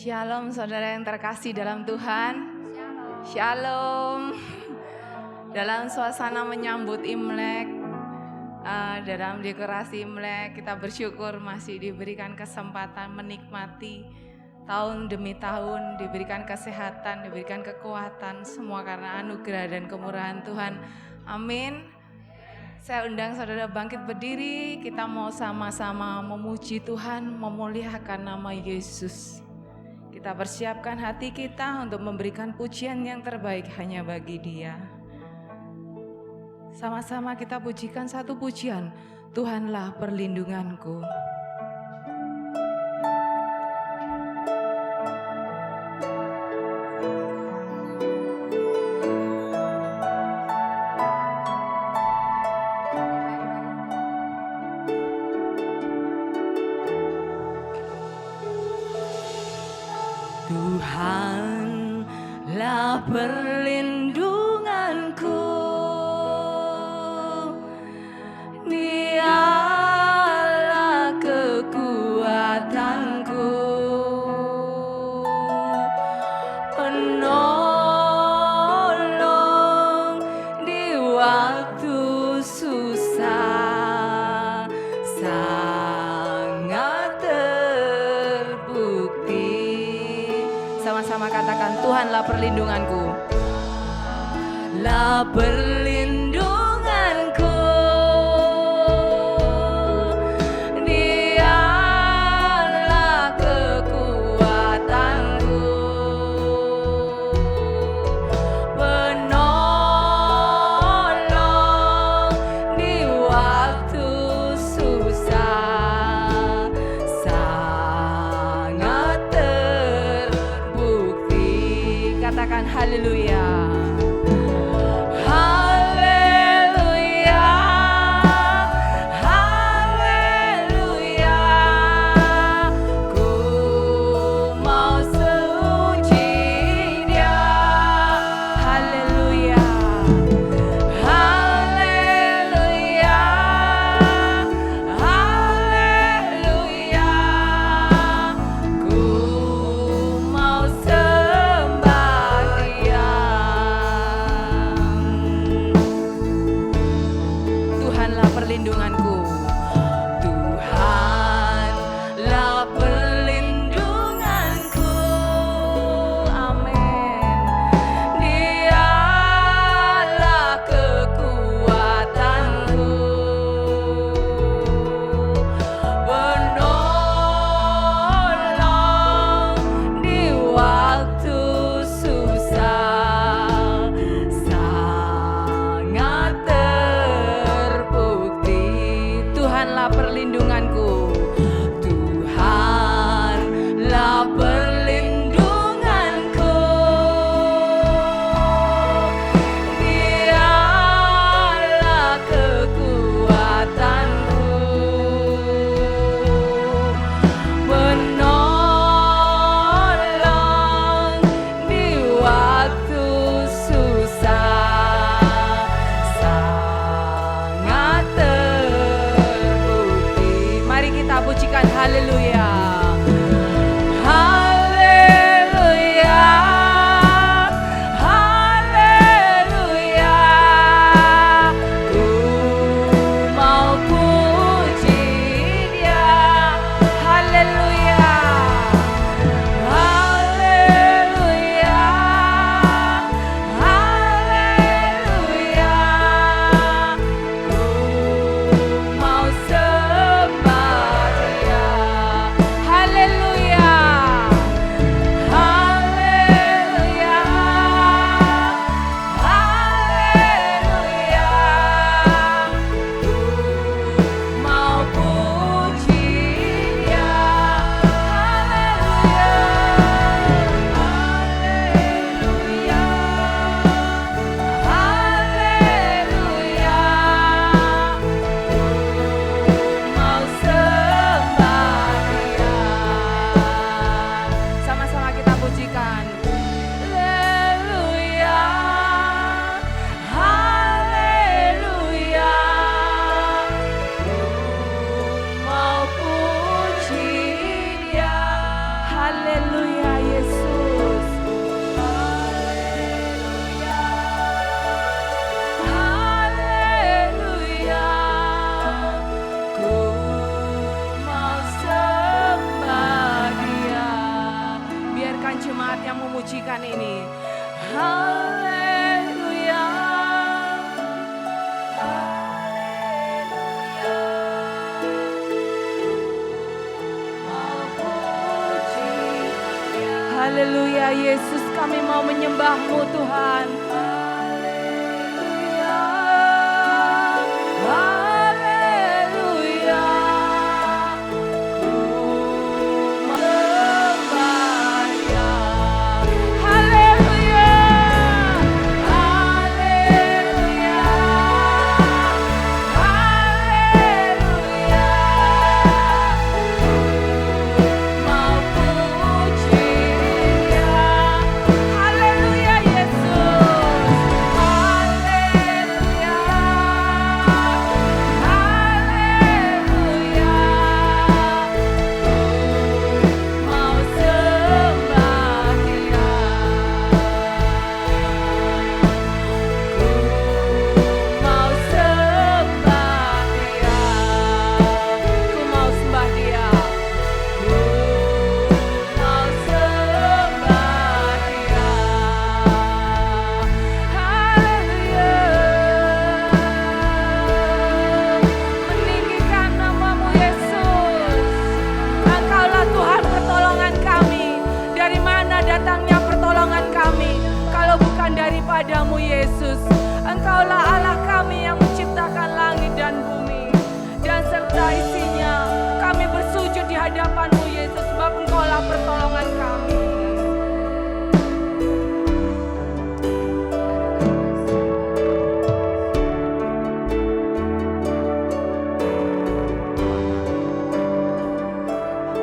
Shalom saudara yang terkasih dalam Tuhan. Shalom. Dalam suasana menyambut Imlek, dalam dekorasi Imlek, kita bersyukur masih diberikan kesempatan menikmati tahun demi tahun, diberikan kesehatan, diberikan kekuatan, semua karena anugerah dan kemurahan Tuhan. Amin. Saya undang saudara bangkit berdiri, kita mau sama-sama memuji Tuhan, memuliakan nama Yesus. Kita persiapkan hati kita untuk memberikan pujian yang terbaik hanya bagi Dia. Sama-sama kita pujikan satu pujian, Tuhanlah perlindunganku. Tuhanlah perlindunganku, Dialah kekuatanku, penolong di waktu susah, sangat terbukti. Sama-sama katakan, Tuhanlah perlindunganku. Lah perlindunganku, Dialah kekuatanku, penolong di waktu susah, sangat terbukti. Katakan haleluya. ini. Haleluya, haleluya. Mau puji, haleluya Yesus, kami mau menyembah-Mu Tuhan. Haleluya, haleluya. Ku menyembah Dia. Haleluya, haleluya, haleluya. Mau puji Dia. Haleluya Yesus. Haleluya, haleluya. Mau sembah Dia. Mau sembah Dia. Ku mau sembah Dia. Ku mau sembah Dia. Haleluya. Meninggikan nama-Mu Yesus. Engkaulah Tuhan pertolongan kami. Dari mana datangnya pertolongan kami kalau bukan daripada-Mu Yesus? Engkaulah Allah kami yang menciptakan langit dan bumi dan serta isinya. Kami bersujud di hadapan-Mu Yesus, sebab Engkaulah pertolongan kami.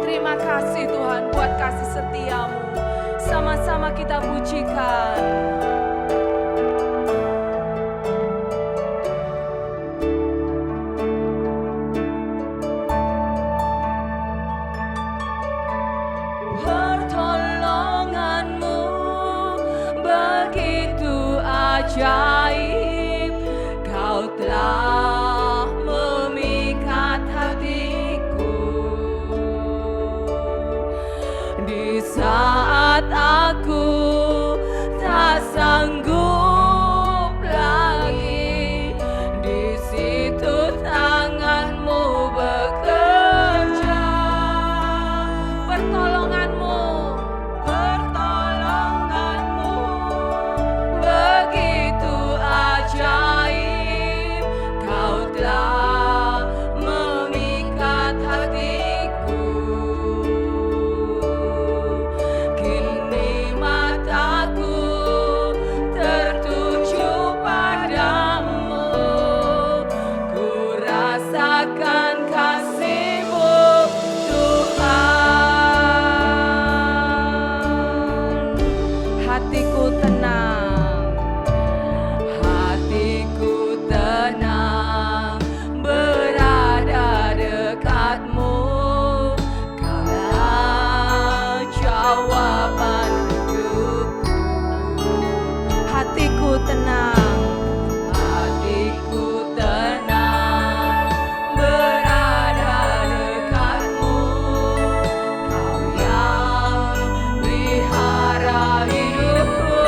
Terima kasih Tuhan buat kasih setia-Mu. Sama-sama kita pujikan. Pertolongan-Mu begitu ajaib. Kau telah memikat hatiku. Di saat aku tak sanggup lagi, di situ tangan-Mu bekerja. Pertolongan-Mu, pertolongan-Mu begitu ajaib. Kau telah memikat hatiku. Kini mataku tertuju padamu. Ku rasakan kasih-Mu Tuhan. Hatiku tenang, hatiku tenang berada dekat-Mu. Kaulah jawaban hidupku. Hatiku tenang, hatiku tenang berada dekat-Mu. Kau yang pelihara hidupku.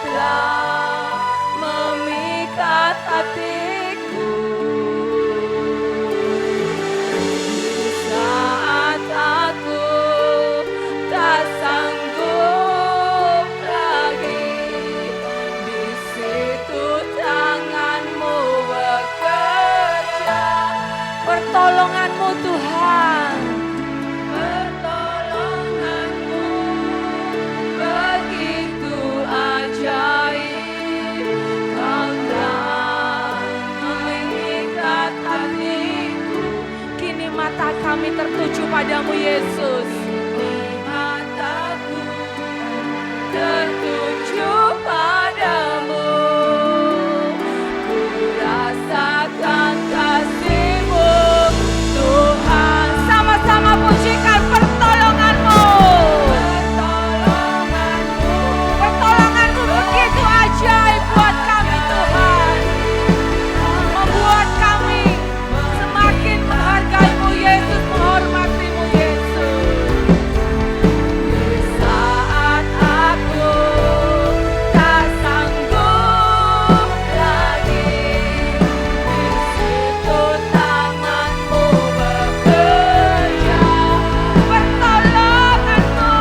telah memikat hatiku. Di saat aku tak sanggup lagi, di situ tangan-Mu bekerja. Pertolongan-Mu Tuhan, pertolongan-Mu begitu ajaib. Kau telah mengikat hatiku. Kini mata kami tertuju padamu Yesus. Mataku tertuju padamu. Ku rasakan kasih-Mu Tuhan. Sama-sama pujikan pertolongan-Mu. Pertolongan-Mu, pertolongan-Mu begitu ajaib buat kami Tuhan. Membuat kami semakin menghargai-Mu Yesus, menghormati-Mu Yesus. Di saat aku tak sanggup lagi, di situ tangan-Mu bekerja. Pertolongan-Mu,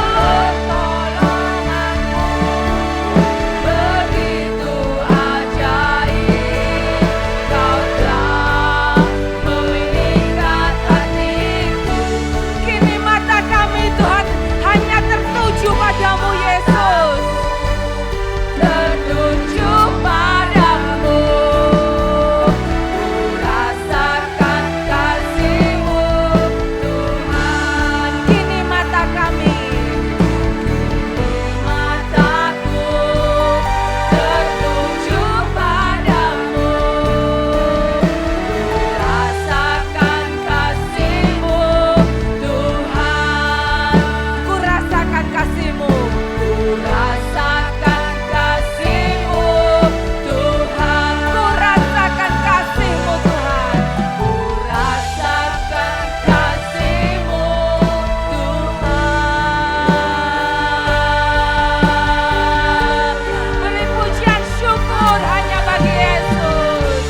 pertolongan-Mu begitu ajaib. Kau telah mengikat hatiku. Kini mata kami Tuhan hanya tertuju padamu Yesus. Tertuju padamu. Ku rasakan kasih-Mu Tuhan. Kini mata kami, mataku tertuju padamu. Ku rasakan kasih-Mu Tuhan. Ku rasakan kasih-Mu. Ku rasakan kasih-Mu Tuhan. Ku rasakan kasih-Mu Tuhan. Ku rasakan kasih-Mu Tuhan. Beri pujian syukur hanya bagi Yesus.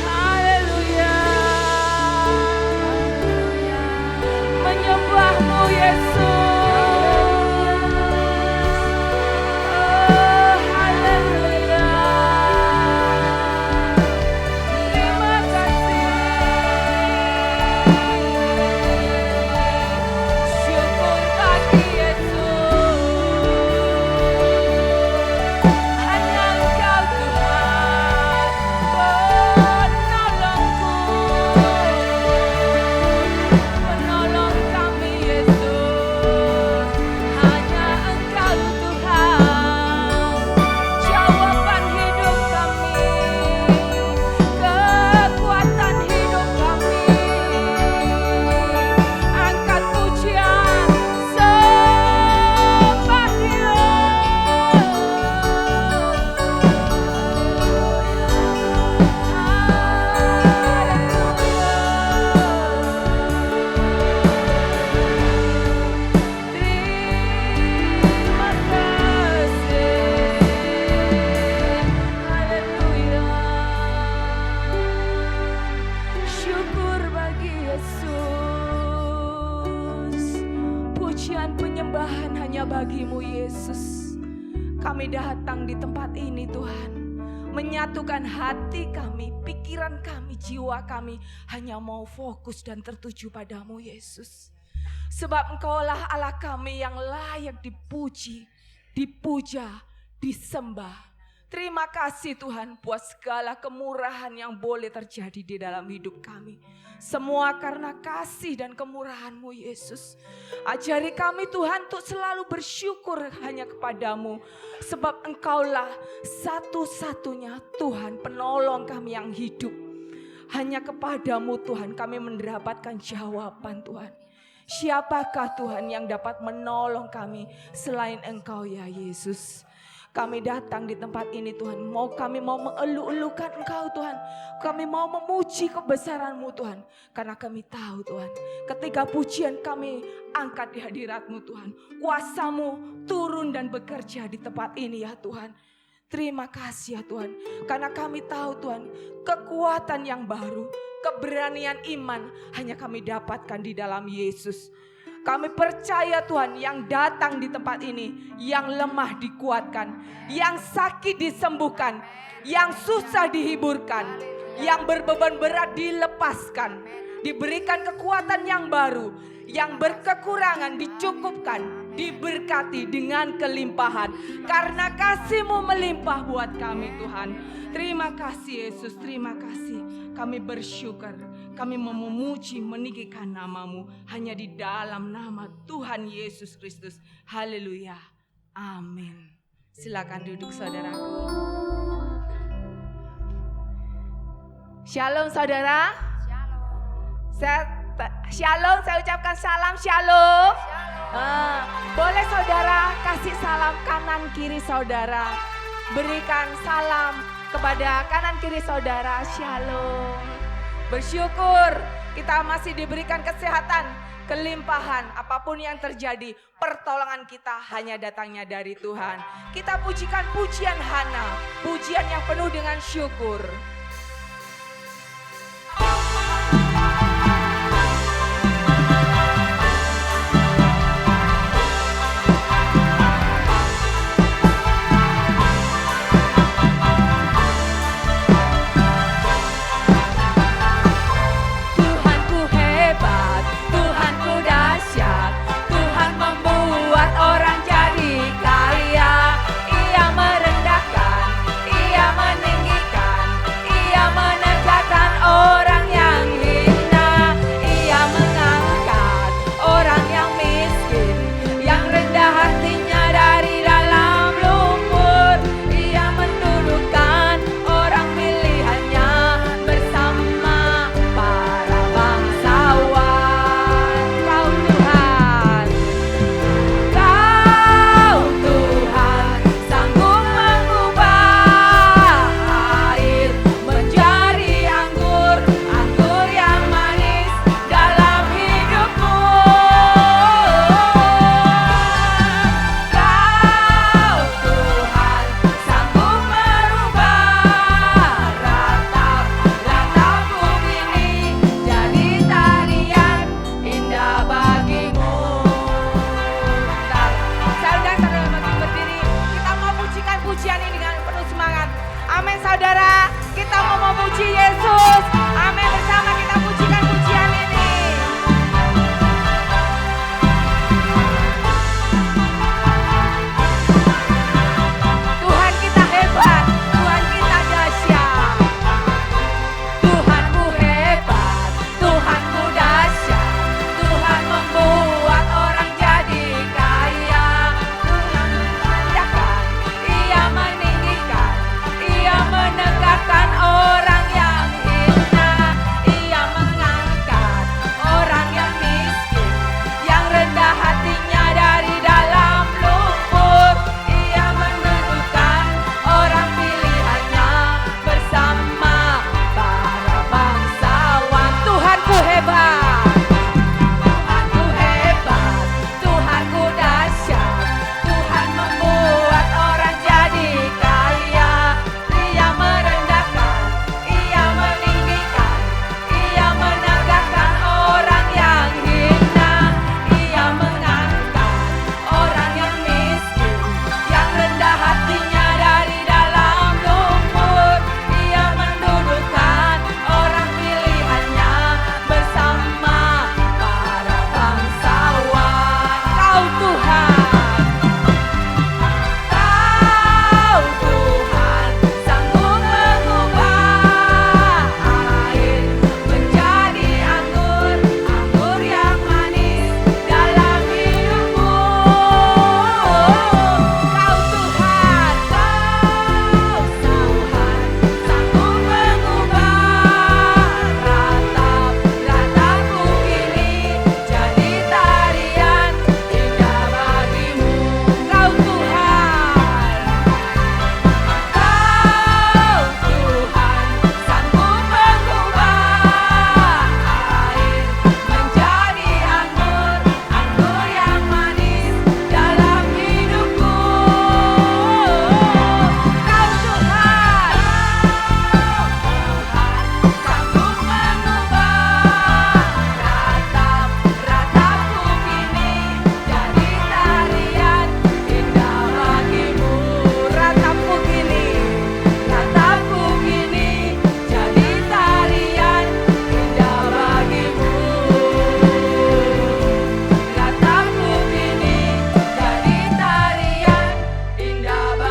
Haleluya. Menyembah-Mu Yesus. Oh, haleluya. Terima kasih. Syukur bagi Yesus. Hanya Engkau Tuhan, penolongku. Penolong kami Yesus. Hanya Engkau Tuhan, jawaban hidup kami, kekuatan hidup kami. Angkat pujian sembah Dia. Terima kasih. Haleluya. Syukur bagi Yesus. Pujian penyembahan hanya bagi-Mu Yesus. Kami datang di tempat ini Tuhan, menyatukan hati kami, pikiran kami, jiwa kami hanya mau fokus dan tertuju padamu Yesus. Sebab Engkaulah Allah kami yang layak dipuji, dipuja, disembah. Terima kasih Tuhan buat segala kemurahan yang boleh terjadi di dalam hidup kami. Semua karena kasih dan kemurahan-Mu Yesus. Ajari kami Tuhan untuk selalu bersyukur hanya kepadamu. Sebab Engkaulah satu-satunya Tuhan penolong kami yang hidup. Hanya kepadamu Tuhan kami mendapatkan jawaban Tuhan. Siapakah Tuhan yang dapat menolong kami selain Engkau ya Yesus? Kami datang di tempat ini Tuhan, kami mau mengeluh-elukan Engkau Tuhan. Kami mau memuji kebesaran-Mu Tuhan. Karena kami tahu Tuhan, ketika pujian kami angkat di hadirat-Mu Tuhan, kuasa-Mu turun dan bekerja di tempat ini ya Tuhan. Terima kasih ya Tuhan, karena kami tahu Tuhan, kekuatan yang baru, keberanian iman hanya kami dapatkan di dalam Yesus. Kami percaya Tuhan, yang datang di tempat ini, yang lemah dikuatkan, yang sakit disembuhkan, yang susah dihiburkan, yang berbeban berat dilepaskan, diberikan kekuatan yang baru, yang berkekurangan dicukupkan, diberkati dengan kelimpahan. Karena kasih-Mu melimpah buat kami Tuhan. Terima kasih Yesus, terima kasih. Kami bersyukur, kami memuji meninggikan nama-Mu hanya di dalam nama Tuhan Yesus Kristus. Haleluya, amin. Silakan duduk saudaraku. Shalom saudara. Shalom, saya ucapkan salam shalom. Boleh saudara kasih salam kanan kiri saudara. Berikan salam kepada kanan kiri saudara. Shalom. Bersyukur kita masih diberikan kesehatan, kelimpahan. Apapun yang terjadi, pertolongan kita hanya datangnya dari Tuhan. Kita pujikan pujian Hana, pujian yang penuh dengan syukur. Ia merendahkan, Ia meninggikan,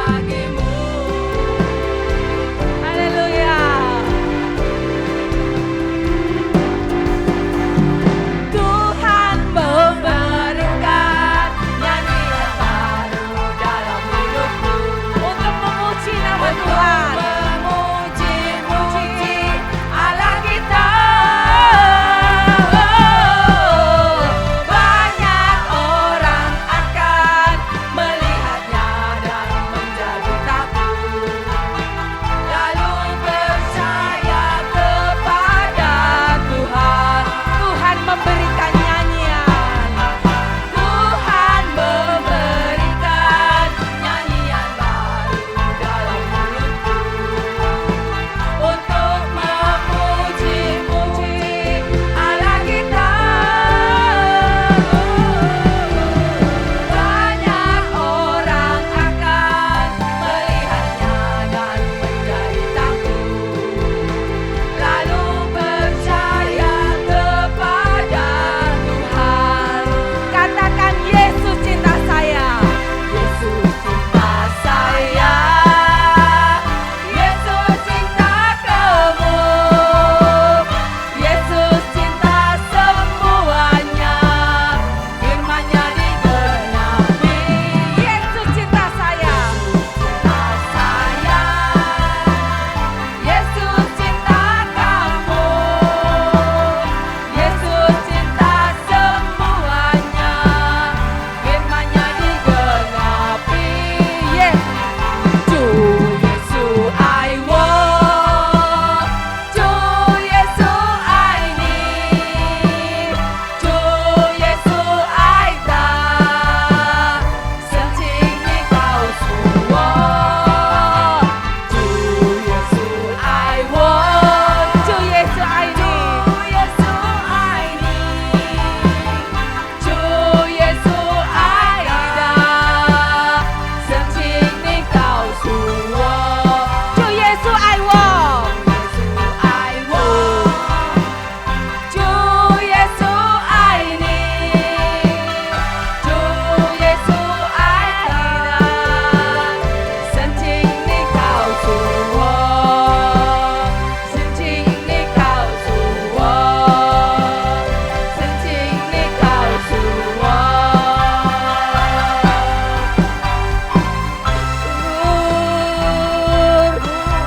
bagimu. Haleluya. Tuhan memberikan nyanyian baru dalam hidupku untuk memuji nama Tuhan. Memuji Allah kita. Banyak orang akan melihatnya dan menjadi takut, lalu percaya kepada Tuhan. Tuhan memberikan nyanyian. Tuhan memberikan nyanyian baru dalam mulutku untuk memuji-muji Allah kita. Banyak orang akan melihatnya dan menjadi takut, lalu percaya kepada Tuhan. Katakan, Yesus cinta saya. Yesus cinta saya. Yesus cinta kamu. Yesus cinta semuanya. Firman-Nya digenapi. Yesus cinta saya. Cinta saya. Yesus cinta kamu. Yesus cinta semuanya. Firman-Nya digenapi. Yes. To Yesus I want. To Yesus I need. To Yesus I dah. Setinggi kau semua. To Yesus I want. To Yesus I need. To Yesus I need. To Yesus I dah. Setinggi kau semua. To Yesus I want. I want. To Yesus I need. To Yesus I dah. Setinggi kau semua. Setinggi kau semua. Setinggi kau semua.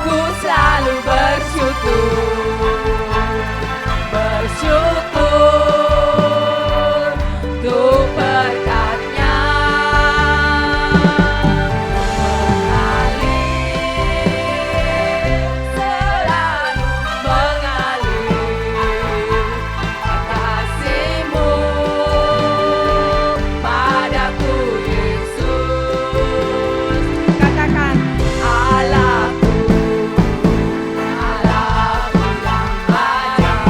Ku selalu bersyukur, bersyukur untuk berkat-Nya mengalir, selalu mengalir. Kasih-Mu padaku, Yesus. Katakan, Allahku, Allahku yang ajaib.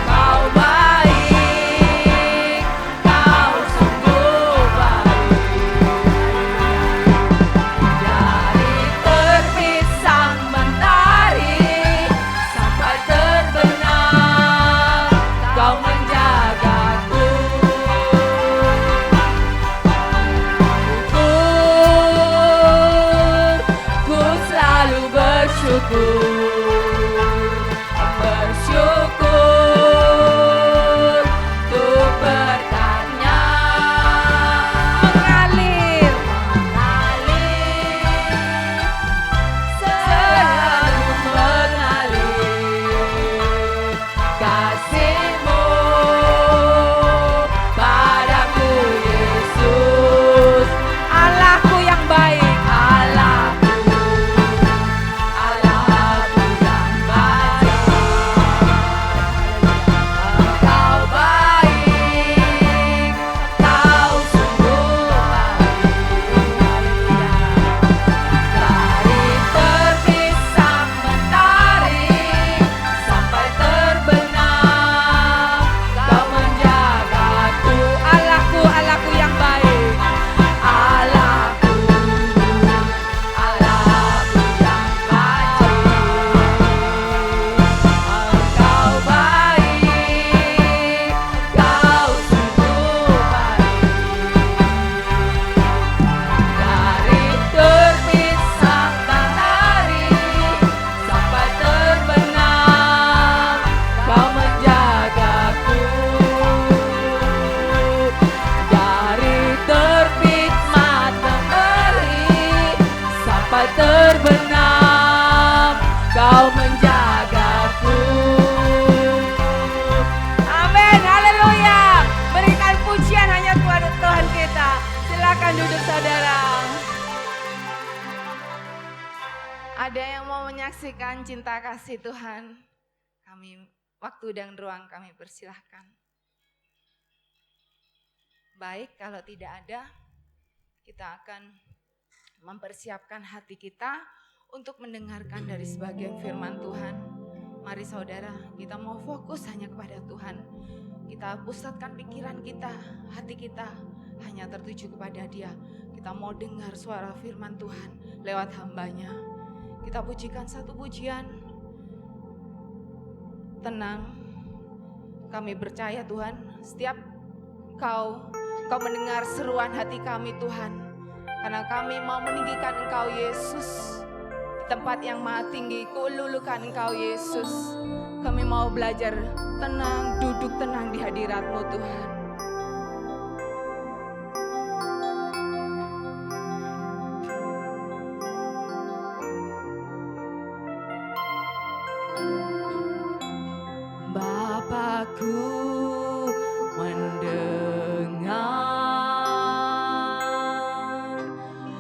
Kau baik, Kau sungguh baik. Dari terbit sang mentari sampai terbenam, Kau menjagaku. Ku selalu bersyukur, bersyukur untuk berkat-Nya mengalir, mengalir, selalu mengalir. Kasih-Mu padaku, Yesus. Allahku yang baik, Allahku, Allahku saudara. Ada yang mau menyaksikan cinta kasih Tuhan? Waktu dan ruang kami persilahkan. Baik, kalau tidak ada, kita akan mempersiapkan hati kita untuk mendengarkan dari sebagian firman Tuhan. Mari saudara, kita mau fokus hanya kepada Tuhan. Kita pusatkan pikiran kita, hati kita hanya tertuju kepada Dia. Kita mau dengar suara firman Tuhan lewat hambanya. Kita pujikan satu pujian. Tenang, kami percaya Tuhan, setiap Kau mendengar seruan hati kami Tuhan. Karena kami mau meninggikan Engkau Yesus. Di tempat yang maha tinggi, kululukan Engkau Yesus. Kami mau belajar tenang, duduk tenang di hadirat-Mu Tuhan. Bapakku mendengar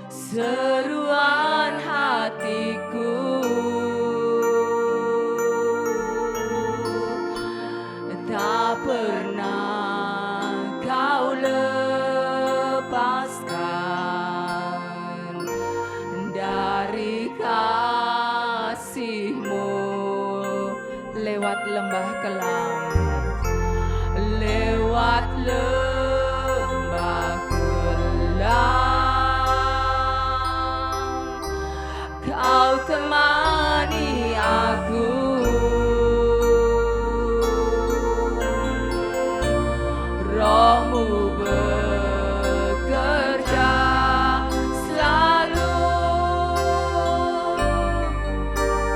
seruan hatiku, tak pernah Kau lepaskan dari kasih-Mu. Lewat lembah kelam, lewat lembah kelam, Kau temani aku. Roh-Mu bekerja selalu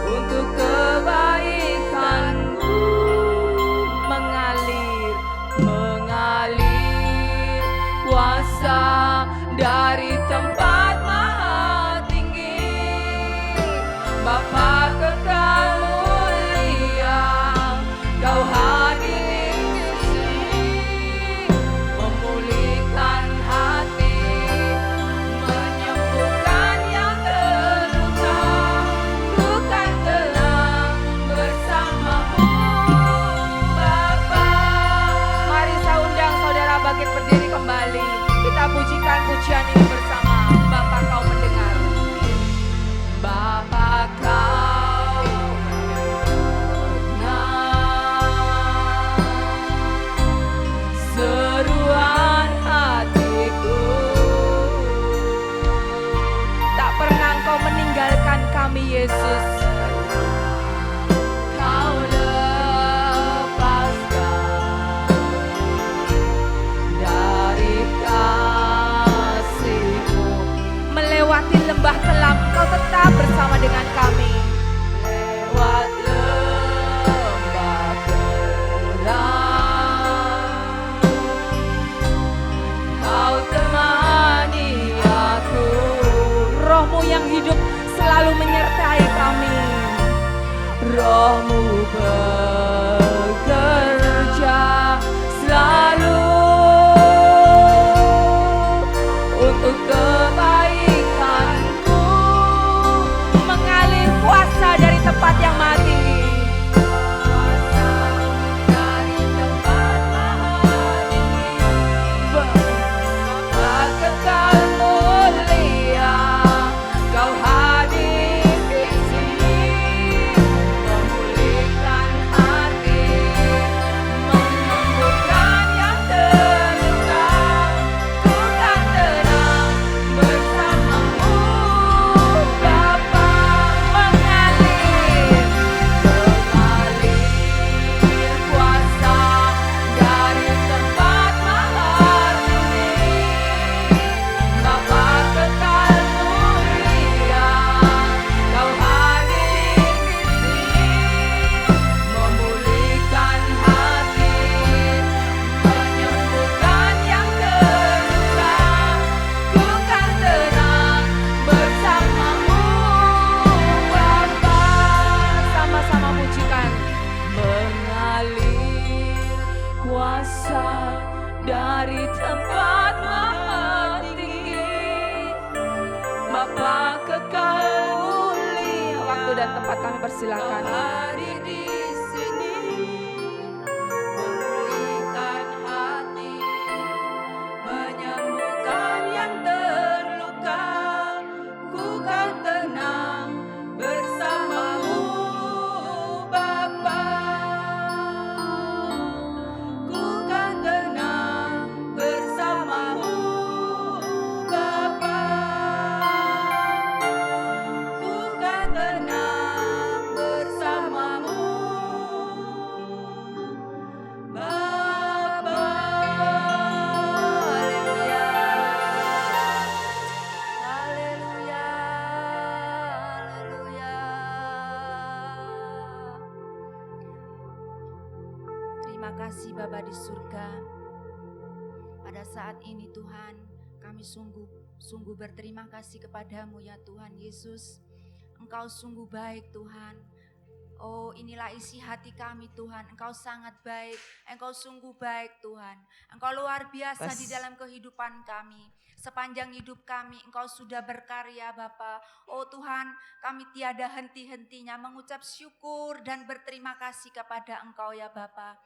untuk kebaikanku, mengalir kuasa dari tempat maha tinggi. Bapa kekal mulia, Kau hadir di sini, memulihkan hati, menyembuhkan yang terluka. Ku kan tenang bersama-Mu, Bapa. Mari saya undang saudara bangkit berdiri kembali. Kita pujikan pujian ini bersama. Bapa Kau mendengar. Bapa Kau mendengar seruan hatiku. Tak pernah Engkau meninggalkan kami Yesus. Kau lepaskan dari kasih-Mu. Melewati lembah kelam, Kau tetap bersama dengan kami. Lewat lembah kelam, Kau temani aku. Roh-Mu yang hidup selalu menyertai kami. Roh-Mu bekerja selalu untuk kebaikanku, mengalir kuasa dari tempat yang maha tinggi. Kuasa dari tempat maha tinggi. Bapa kekal mulia, Kau hadir di sini, memulihkan hati, menyembuhkan yang terluka. Ku kan tenang bersama-Mu, Bapa kekal mulia. Waktu dan tempat kami persilakan. Hari di sini memulihkan hati, menyembuhkan yang terluka. Ku kan tenang bersamamu Bapa. Ku kan tenang bersamamu Bapa. Ku kan tenang bersamamu Bapa. Haleluya. Haleluya. Haleluya. Terima kasih Bapa di surga. Pada saat ini Tuhan, kami sungguh berterima kasih kepadamu ya Tuhan Yesus. Engkau sungguh baik Tuhan. Oh, inilah isi hati kami Tuhan. Engkau sangat baik. Engkau sungguh baik Tuhan. Engkau luar biasa di dalam kehidupan kami. Sepanjang hidup kami Engkau sudah berkarya Bapa. Oh Tuhan, kami tiada henti-hentinya mengucap syukur dan berterima kasih kepada Engkau ya Bapa.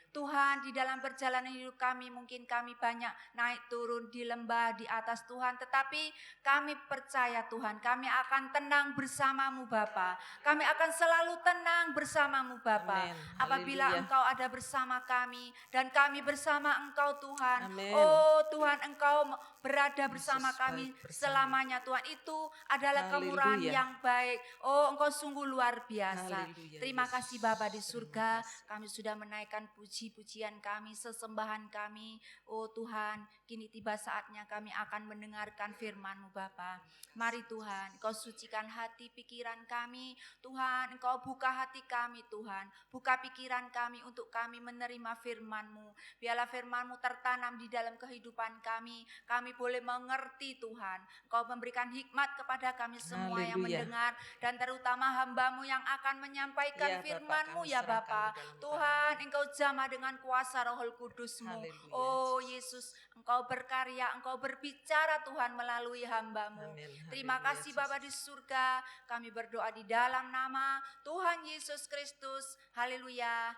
Tuhan, di dalam perjalanan hidup kami mungkin kami banyak naik turun di lembah di atas Tuhan, tetapi kami percaya Tuhan, kami akan tenang bersamamu Bapa. Kami akan selalu tenang bersamamu Bapa. Amen. Apabila Haleluya. Engkau ada bersama kami dan kami bersama Engkau Tuhan. Amen. Oh Tuhan, Engkau berada bersama Yesus kami baik bersama. selamanya Tuhan. Itu adalah kemurahan Haleluya. yang baik. Oh Engkau sungguh luar biasa. Haleluya, Terima Yesus. kasih Bapa di Terima surga. kasih. Kami sudah menaikkan puji-pujian kami, sesembahan kami. Oh Tuhan, kini tiba saatnya kami akan mendengarkan firman-Mu Bapa. Mari Tuhan, Engkau sucikan hati pikiran kami. Tuhan, Engkau buka hati kami Tuhan. Buka pikiran kami untuk kami menerima firman-Mu. Biarlah firman-Mu tertanam di dalam kehidupan kami. Kami boleh mengerti Tuhan. Engkau memberikan hikmat kepada kami semua yang Haleluya. mendengar. Dan terutama hamba-Mu yang akan menyampaikan Ya, Bapak, firman-Mu kami ya serahkan Bapa. di dalam Tuhan, Engkau jamah dengan kuasa Roh Kudus-Mu. Haleluya, Oh Yesus, Engkau berkarya, Engkau berbicara Tuhan melalui hamba-Mu. Amin. Terima Haleluya, kasih Yesus. Bapa di surga. Kami berdoa di dalam nama Tuhan Yesus Kristus. Haleluya.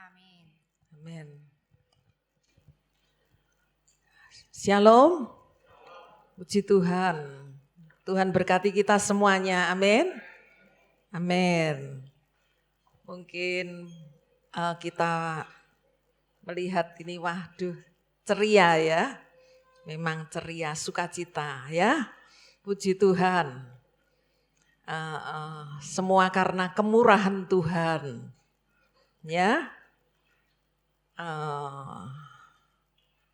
Amin. Amin. Shalom. Puji Tuhan. Tuhan berkati kita semuanya. Amin. Amin. Mungkin kita melihat ini, waduh, ceria ya. Memang ceria, sukacita ya. Puji Tuhan. Semua karena kemurahan Tuhan. Ya.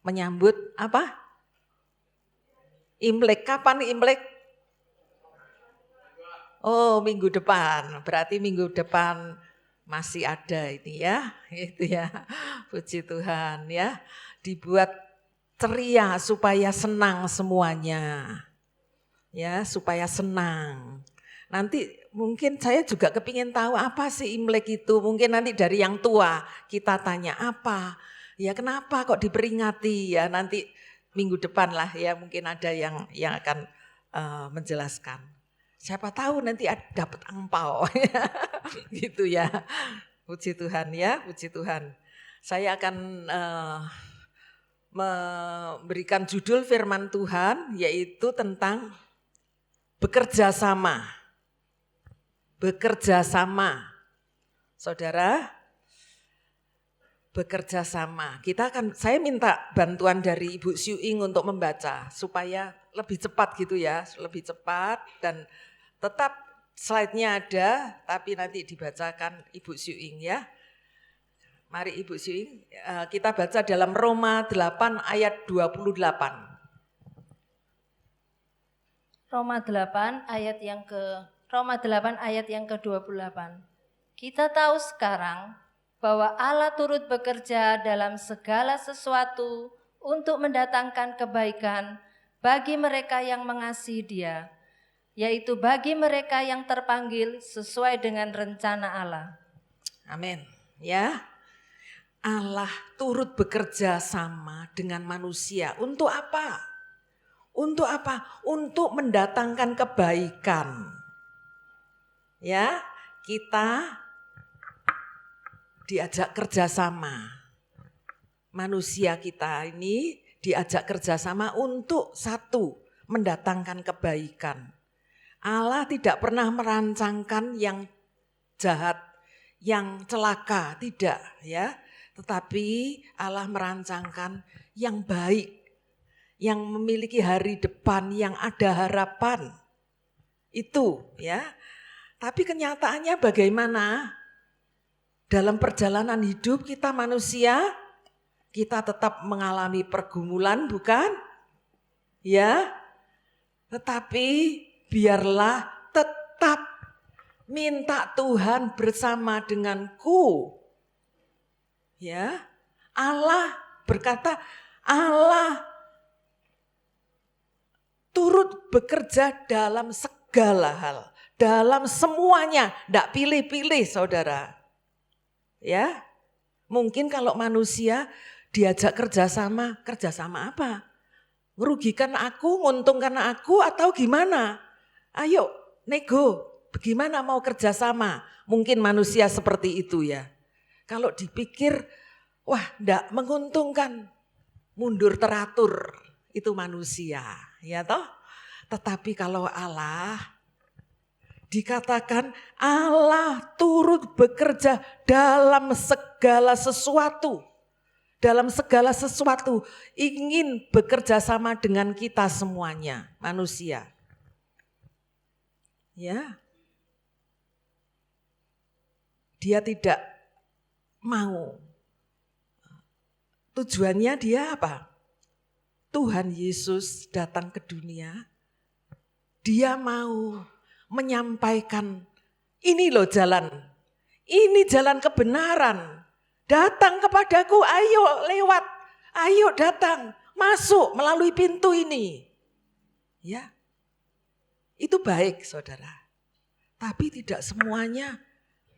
Menyambut apa? Imlek. Kapan Imlek? Oh, minggu depan. Berarti minggu depan masih ada ini ya. Itu ya. Puji Tuhan ya. Dibuat ceria supaya senang semuanya. Ya, supaya senang. Nanti mungkin saya juga kepingin tahu apa sih Imlek itu. Mungkin nanti dari yang tua kita tanya apa. Ya kenapa kok diperingati ya, nanti minggu depan lah ya mungkin ada yang akan menjelaskan. Siapa tahu nanti dapat angpau gitu ya. Puji Tuhan ya, puji Tuhan. Saya akan memberikan judul firman Tuhan yaitu tentang bekerja sama. Bekerja sama. Saudara, bekerja sama. Saya minta bantuan dari Ibu Syuing untuk membaca supaya lebih cepat gitu ya, lebih cepat dan tetap slide-nya ada tapi nanti dibacakan Ibu Syuing ya. Mari Ibu Syuing, kita baca dalam Roma 8 ayat 28. Roma 8 ayat yang ke-28. Kita tahu sekarang bahwa Allah turut bekerja dalam segala sesuatu untuk mendatangkan kebaikan bagi mereka yang mengasihi Dia, yaitu bagi mereka yang terpanggil sesuai dengan rencana Allah. Amin. Ya. Allah turut bekerja sama dengan manusia. Untuk apa? Untuk apa? Untuk mendatangkan kebaikan. Ya, kita diajak kerjasama. Manusia kita ini diajak kerjasama untuk satu, mendatangkan kebaikan. Allah tidak pernah merancangkan yang jahat, yang celaka, tidak ya. Tetapi Allah merancangkan yang baik, yang memiliki hari depan, yang ada harapan. Itu ya. Tapi kenyataannya bagaimana? Dalam perjalanan hidup kita manusia, kita tetap mengalami pergumulan, bukan? Ya. Tetapi biarlah tetap minta Tuhan bersama denganku. Ya. Allah berkata, Allah turut bekerja dalam segala hal, dalam semuanya, tidak pilih-pilih saudara. Ya, mungkin kalau manusia diajak kerjasama apa? Merugikan aku, menguntungkan aku atau gimana? Ayo nego, bagaimana mau kerjasama? Mungkin manusia seperti itu ya. Kalau dipikir, wah tidak menguntungkan, mundur teratur, itu manusia. Ya toh, tetapi kalau Allah dikatakan Allah turut bekerja dalam segala sesuatu. Dalam segala sesuatu ingin bekerja sama dengan kita semuanya, manusia. Ya. Dia tidak mau. Tujuannya dia apa? Tuhan Yesus datang ke dunia, dia mau menyampaikan ini loh jalan, ini jalan kebenaran, datang kepadaku, ayo lewat, ayo datang, masuk melalui pintu ini. Ya, itu baik saudara, tapi tidak semuanya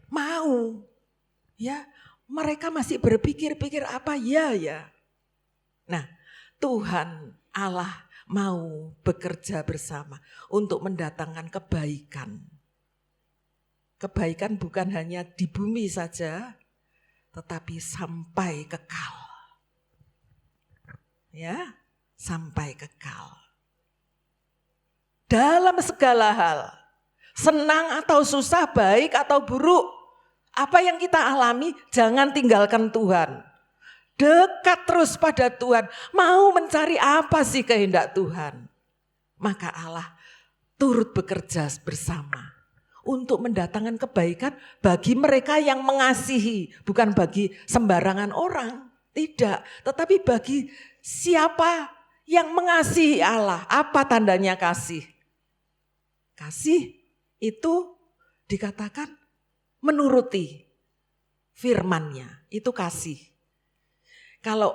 mau. Ya, mereka masih berpikir-pikir apa ya. Nah, Tuhan Allah mau bekerja bersama untuk mendatangkan kebaikan. Kebaikan bukan hanya di bumi saja, tetapi sampai kekal. Ya, sampai kekal. Dalam segala hal, senang atau susah, baik atau buruk, apa yang kita alami, jangan tinggalkan Tuhan. Dekat terus pada Tuhan, mau mencari apa sih kehendak Tuhan. Maka Allah turut bekerja bersama untuk mendatangkan kebaikan bagi mereka yang mengasihi. Bukan bagi sembarangan orang, tidak. Tetapi bagi siapa yang mengasihi Allah. Apa tandanya kasih? Kasih itu dikatakan menuruti firman-Nya, itu kasih. Kalau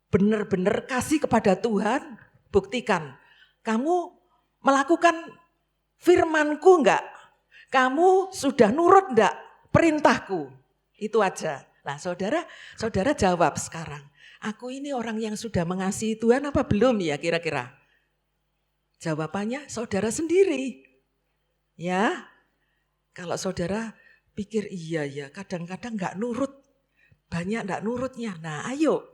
benar-benar kasih kepada Tuhan, buktikan. Kamu melakukan firman-Ku enggak? Kamu sudah nurut enggak perintahku? Itu aja. Nah saudara jawab sekarang. Aku ini orang yang sudah mengasihi Tuhan apa belum ya kira-kira? Jawabannya saudara sendiri. Ya, kalau saudara pikir iya ya kadang-kadang enggak nurut. Banyak enggak nurutnya. Nah ayo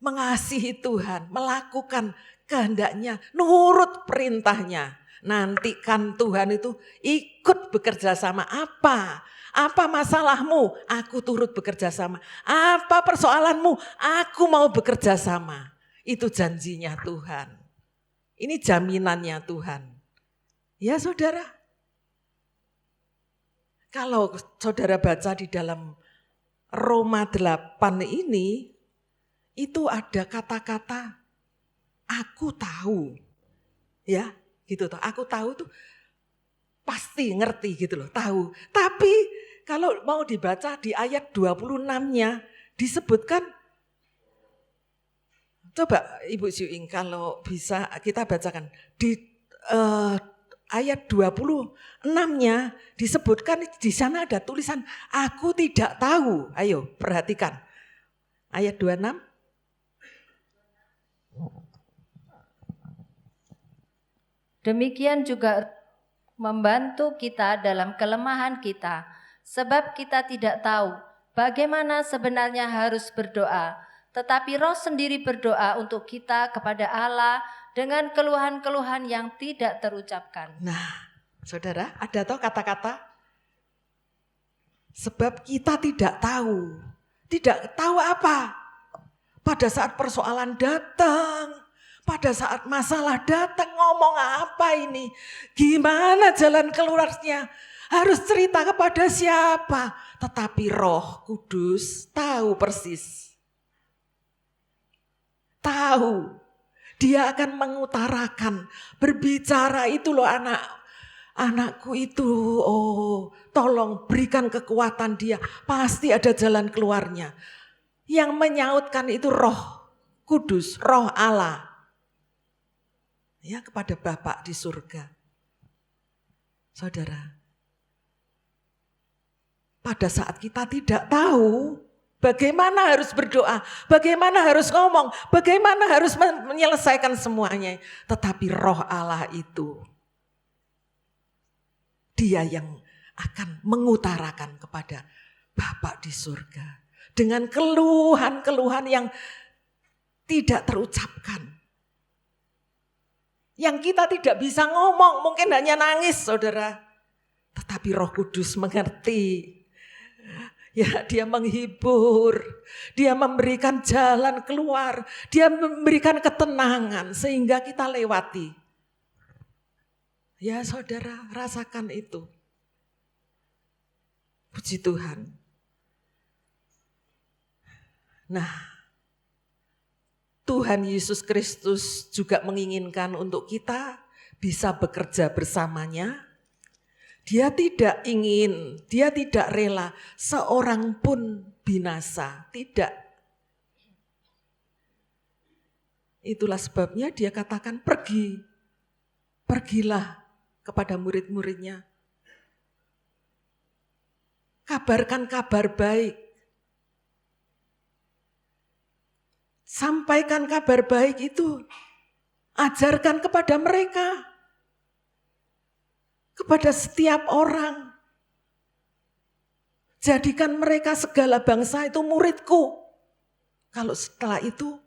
mengasihi Tuhan, melakukan kehendaknya, nurut perintahnya. Nanti kan Tuhan itu ikut bekerja sama. Apa masalahmu? Aku turut bekerja sama. Apa persoalanmu? Aku mau bekerja sama. Itu janjinya Tuhan. Ini jaminannya Tuhan. Ya saudara. Kalau saudara baca di dalam Roma 8 ini, itu ada kata-kata aku tahu. Ya, gitu toh. Aku tahu tuh pasti ngerti gitu loh, tahu. Tapi kalau mau dibaca di ayat 26-nya disebutkan, coba Ibu Syuing kalau bisa kita bacakan di ayat 26-nya disebutkan di sana ada tulisan aku tidak tahu. Ayo perhatikan. Ayat 26. Demikian juga membantu kita dalam kelemahan kita, sebab kita tidak tahu bagaimana sebenarnya harus berdoa, tetapi Roh sendiri berdoa untuk kita kepada Allah dengan keluhan-keluhan yang tidak terucapkan. Nah, saudara, ada toh kata-kata? Sebab kita tidak tahu. Tidak tahu apa? Pada saat persoalan datang, pada saat masalah datang, ngomong apa ini? Gimana jalan keluarnya? Harus cerita kepada siapa? Tetapi Roh Kudus tahu persis. Tahu. Dia akan mengutarakan, berbicara itu loh anakku itu, oh tolong berikan kekuatan dia, pasti ada jalan keluarnya. Yang menyautkan itu Roh Kudus, Roh Allah. Ya, kepada Bapa di surga. Saudara, pada saat kita tidak tahu bagaimana harus berdoa, bagaimana harus ngomong, bagaimana harus menyelesaikan semuanya. Tetapi Roh Allah itu, Dia yang akan mengutarakan kepada Bapa di surga. Dengan keluhan-keluhan yang tidak terucapkan. Yang kita tidak bisa ngomong, mungkin hanya nangis saudara. Tetapi Roh Kudus mengerti. Ya, dia menghibur, dia memberikan jalan keluar, dia memberikan ketenangan sehingga kita lewati. Ya saudara, rasakan itu. Puji Tuhan. Nah, Tuhan Yesus Kristus juga menginginkan untuk kita bisa bekerja bersamanya. Dia tidak ingin, dia tidak rela seorang pun binasa, tidak. Itulah sebabnya dia katakan pergilah kepada murid-muridnya. Kabarkan kabar baik. Sampaikan kabar baik itu, ajarkan kepada mereka. Kepada setiap orang. Jadikan mereka segala bangsa itu muridku. Kalau setelah itu,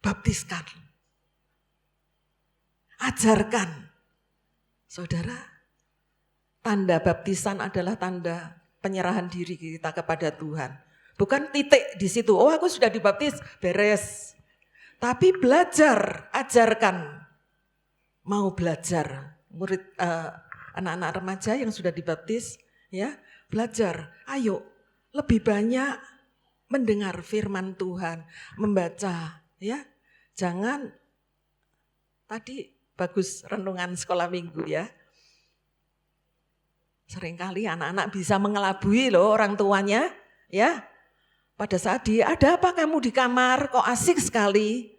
baptiskan. Ajarkan. Saudara, tanda baptisan adalah tanda penyerahan diri kita kepada Tuhan. Bukan titik di situ, oh aku sudah dibaptis, beres. Tapi belajar, ajarkan. Mau belajar. Murid anak-anak remaja yang sudah dibaptis, ya belajar. Ayo lebih banyak mendengar firman Tuhan, membaca, ya. Jangan tadi bagus renungan sekolah minggu ya. Seringkali anak-anak bisa mengelabui loh orang tuanya, ya. Pada saat dia, ada apa kamu di kamar? Kok asik sekali?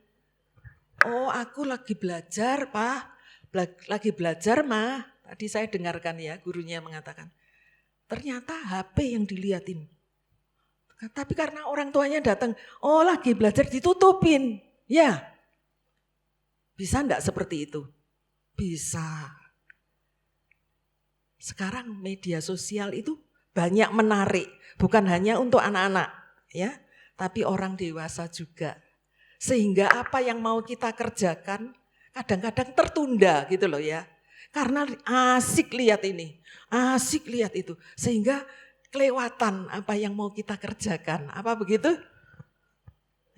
Oh, aku lagi belajar, Pak. Lagi belajar mah, tadi saya dengarkan ya gurunya mengatakan, ternyata HP yang diliatin. Tapi karena orang tuanya datang, oh lagi belajar ditutupin. Ya, bisa enggak seperti itu? Bisa. Sekarang media sosial itu banyak menarik, bukan hanya untuk anak-anak ya, tapi orang dewasa juga. Sehingga apa yang mau kita kerjakan, kadang-kadang tertunda gitu loh ya. Karena asik lihat ini, asik lihat itu. Sehingga kelewatan apa yang mau kita kerjakan. Apa begitu?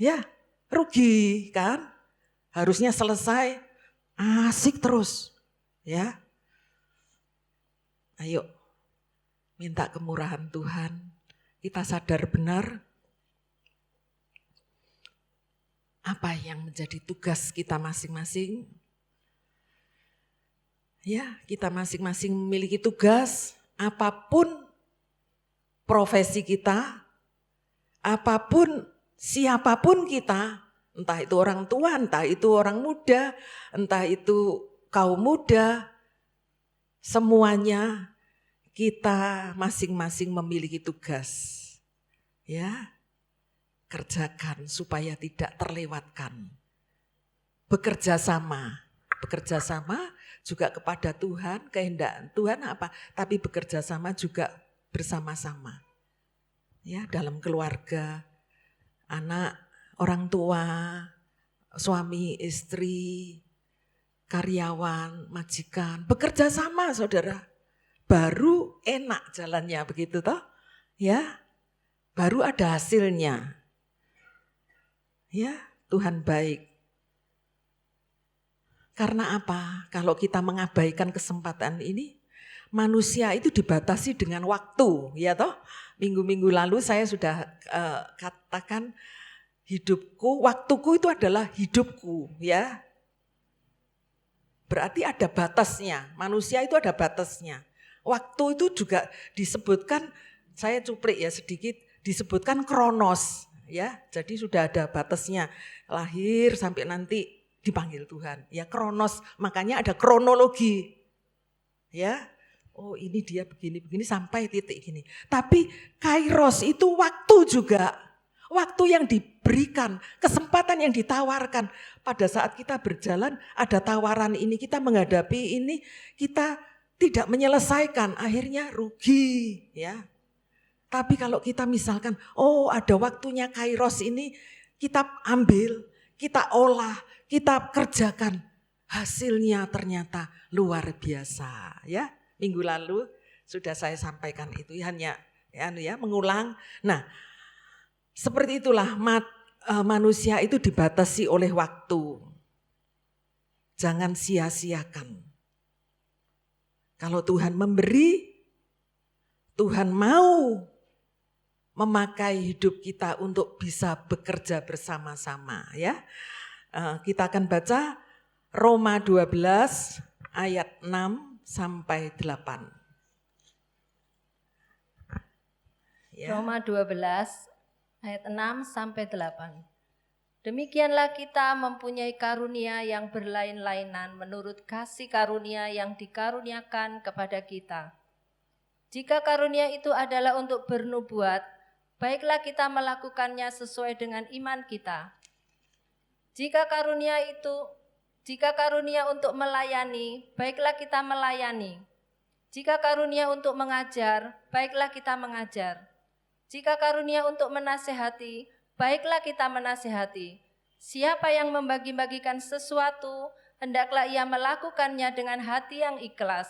Ya, rugi kan? Harusnya selesai, asik terus. Ya. Ayo, minta kemurahan Tuhan. Kita sadar benar apa yang menjadi tugas kita masing-masing. Ya, kita masing-masing memiliki tugas, apapun profesi kita, apapun, siapapun kita, entah itu orang tua, entah itu orang muda, entah itu kaum muda, semuanya kita masing-masing memiliki tugas. Ya. Kerjakan supaya tidak terlewatkan. Bekerja sama bekerja sama juga kepada Tuhan, kehendak Tuhan apa? Tapi bekerja sama juga bersama-sama. Ya, dalam keluarga, anak, orang tua, suami, istri, karyawan, majikan, bekerja sama saudara. Baru enak jalannya begitu toh. Ya, baru ada hasilnya. Ya, Tuhan baik. Karena apa? Kalau kita mengabaikan kesempatan ini, manusia itu dibatasi dengan waktu, ya toh. Minggu-minggu lalu saya sudah katakan hidupku, waktuku itu adalah hidupku, ya. Berarti ada batasnya, manusia itu ada batasnya. Waktu itu juga disebutkan, saya cuplik ya sedikit, disebutkan kronos, ya. Jadi sudah ada batasnya, lahir sampai nanti dipanggil Tuhan. Ya kronos, makanya ada kronologi. Ya, oh ini dia begini-begini sampai titik gini. Tapi kairos itu waktu juga. Waktu yang diberikan, kesempatan yang ditawarkan. Pada saat kita berjalan ada tawaran ini, kita menghadapi ini, kita tidak menyelesaikan, akhirnya rugi. Ya. Tapi kalau kita misalkan, oh ada waktunya kairos ini, kita ambil, kita olah, kita kerjakan, hasilnya ternyata luar biasa. Ya, minggu lalu sudah saya sampaikan itu, hanya ya mengulang. Nah, seperti itulah manusia itu dibatasi oleh waktu. Jangan sia-siakan. Kalau Tuhan memberi, Tuhan mau memakai hidup kita untuk bisa bekerja bersama-sama, ya. Kita akan baca Roma 12 ayat 6 sampai 8. Ya. Roma 12 ayat 6 sampai 8. Demikianlah kita mempunyai karunia yang berlain-lainan menurut kasih karunia yang dikaruniakan kepada kita. Jika karunia itu adalah untuk bernubuat, baiklah kita melakukannya sesuai dengan iman kita. Jika karunia untuk melayani, baiklah kita melayani. Jika karunia untuk mengajar, baiklah kita mengajar. Jika karunia untuk menasehati, baiklah kita menasehati. Siapa yang membagi-bagikan sesuatu, hendaklah ia melakukannya dengan hati yang ikhlas.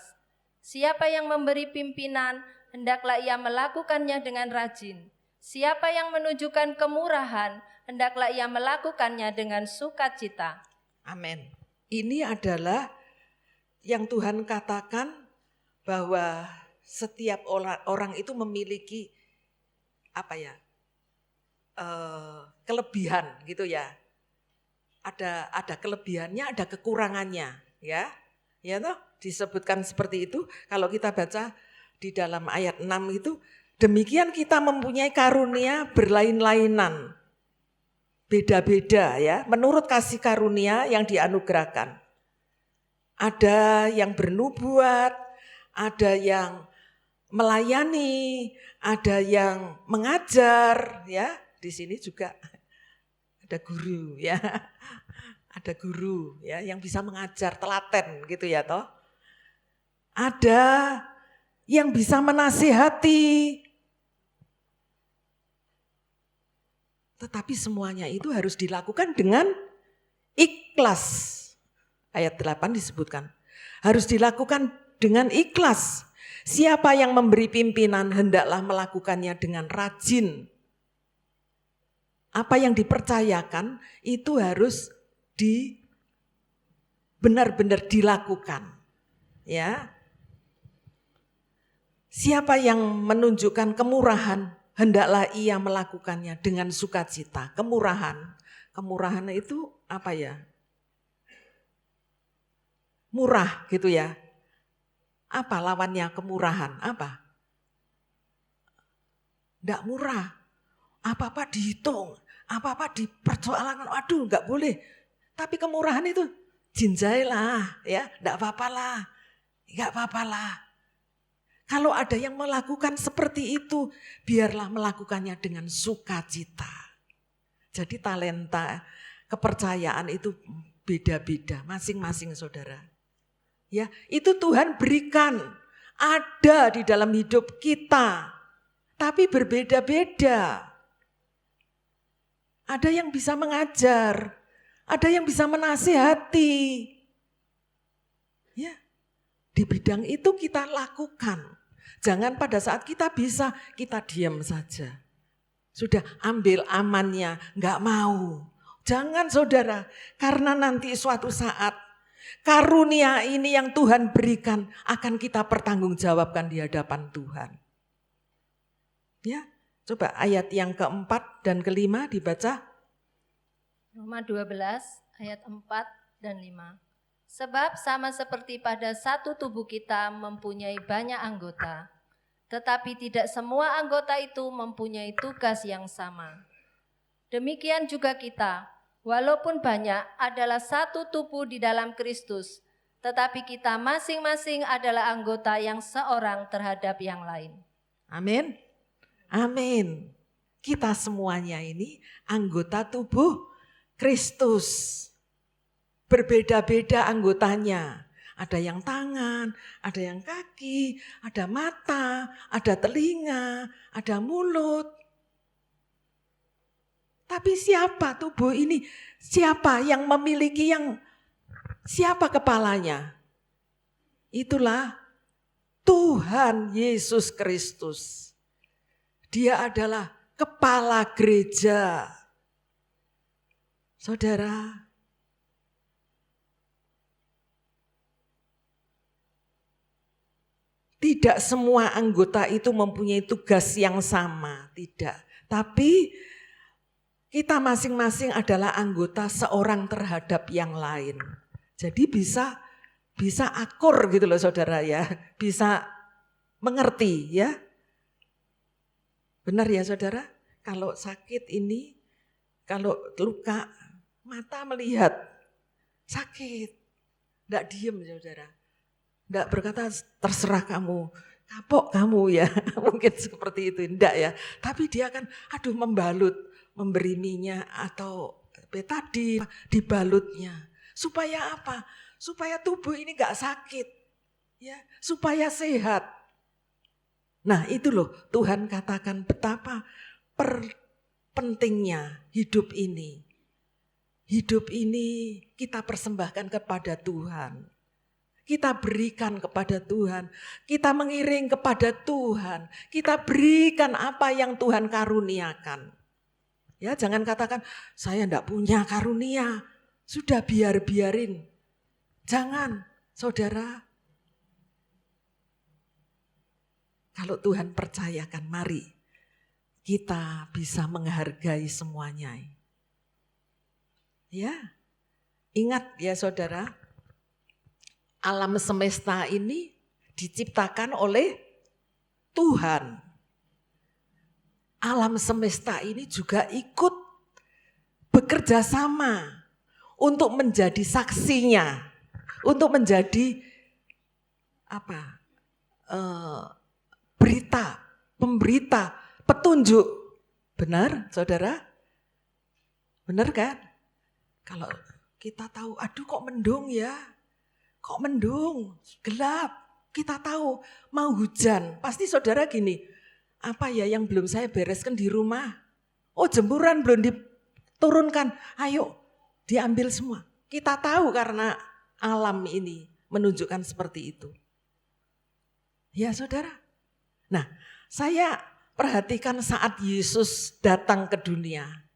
Siapa yang memberi pimpinan, hendaklah ia melakukannya dengan rajin. Siapa yang menunjukkan kemurahan, hendaklah ia melakukannya dengan sukacita. Amin. Ini adalah yang Tuhan katakan bahwa setiap orang itu memiliki kelebihan gitu ya. Ada kelebihannya, ada kekurangannya, ya. Ya toh, disebutkan seperti itu. Kalau kita baca di dalam ayat 6 itu, demikian kita mempunyai karunia berlain-lainan. Beda-beda ya, menurut kasih karunia yang dianugerahkan. Ada yang bernubuat, ada yang melayani, ada yang mengajar ya. Di sini juga ada guru ya. Ada guru ya yang bisa mengajar, telaten gitu ya toh. Ada yang bisa menasihati. Tetapi semuanya itu harus dilakukan dengan ikhlas. Ayat 8 disebutkan. Harus dilakukan dengan ikhlas. Siapa yang memberi pimpinan hendaklah melakukannya dengan rajin. Apa yang dipercayakan itu harus benar-benar dilakukan. Ya. Siapa yang menunjukkan kemurahan, hendaklah ia melakukannya dengan sukacita. Kemurahan itu apa ya? Murah gitu ya. Apa lawannya kemurahan? Apa? Enggak murah. Apa-apa dihitung, apa-apa dipersoalkan. Aduh, enggak boleh. Tapi kemurahan itu jinjailah, ya, enggak apa-apalah. Enggak apa-apalah. Kalau ada yang melakukan seperti itu, biarlah melakukannya dengan sukacita. Jadi talenta, kepercayaan itu beda-beda masing-masing saudara. Ya, itu Tuhan berikan ada di dalam hidup kita, tapi berbeda-beda. Ada yang bisa mengajar, ada yang bisa menasihati. Ya, di bidang itu kita lakukan. Jangan pada saat kita bisa, kita diam saja. Sudah ambil amannya, enggak mau. Jangan saudara, karena nanti suatu saat karunia ini yang Tuhan berikan akan kita pertanggungjawabkan di hadapan Tuhan. Ya, coba ayat yang keempat dan kelima dibaca. Roma 12 ayat 4 dan 5. Sebab sama seperti pada satu tubuh kita mempunyai banyak anggota, tetapi tidak semua anggota itu mempunyai tugas yang sama. Demikian juga kita, walaupun banyak, adalah satu tubuh di dalam Kristus, tetapi kita masing-masing adalah anggota yang seorang terhadap yang lain. Amin. Amin. Kita semuanya ini anggota tubuh Kristus. Berbeda-beda anggotanya. Ada yang tangan, ada yang kaki, ada mata, ada telinga, ada mulut. Tapi siapa tubuh ini? Siapa yang memiliki siapa kepalanya? Itulah Tuhan Yesus Kristus. Dia adalah kepala gereja. Saudara, tidak semua anggota itu mempunyai tugas yang sama, tidak. Tapi kita masing-masing adalah anggota seorang terhadap yang lain. Jadi bisa akur gitu loh saudara ya, bisa mengerti ya. Benar ya saudara, kalau sakit ini, kalau luka, mata melihat sakit, enggak diem saudara. Enggak berkata terserah kamu, kapok kamu ya, mungkin seperti itu, enggak ya. Tapi dia kan membalut, memberi minyak atau betadin, dibalutnya. Supaya apa? Supaya tubuh ini enggak sakit, ya, supaya sehat. Nah itu loh Tuhan katakan betapa pentingnya hidup ini. Hidup ini kita persembahkan kepada Tuhan. Kita berikan kepada Tuhan. Kita mengiring kepada Tuhan. Kita berikan apa yang Tuhan karuniakan. Ya, jangan katakan saya enggak punya karunia. Sudah biarin. Jangan, saudara. Kalau Tuhan percayakan, mari kita bisa menghargai semuanya. Ya, ingat ya saudara, alam semesta ini diciptakan oleh Tuhan. Alam semesta ini juga ikut bekerja sama untuk menjadi saksinya, untuk menjadi pemberita, petunjuk. Benar saudara? Benar kan? Kalau kita tahu, aduh kok mendung ya, kok mendung, gelap. Kita tahu mau hujan, pasti saudara gini, apa ya yang belum saya bereskan di rumah? Oh jemuran belum diturunkan, ayo diambil semua. Kita tahu karena alam ini menunjukkan seperti itu. Ya saudara. Nah saya perhatikan saat Yesus datang ke dunia.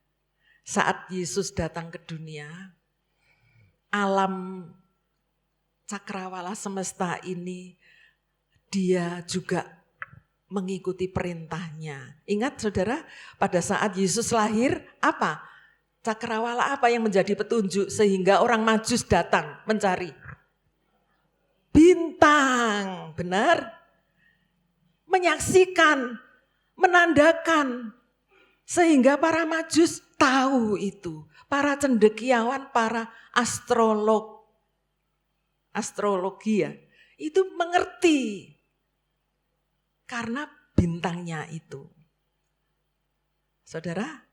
Saat Yesus datang ke dunia, alam cakrawala semesta ini dia juga mengikuti perintahnya. Ingat saudara, pada saat Yesus lahir apa? Cakrawala apa yang menjadi petunjuk sehingga orang Majus datang mencari? Bintang, benar? Menyaksikan, menandakan. Sehingga para Majus tahu itu. Para cendekiawan, para astrologi ya, itu mengerti. Karena bintangnya itu. Saudara,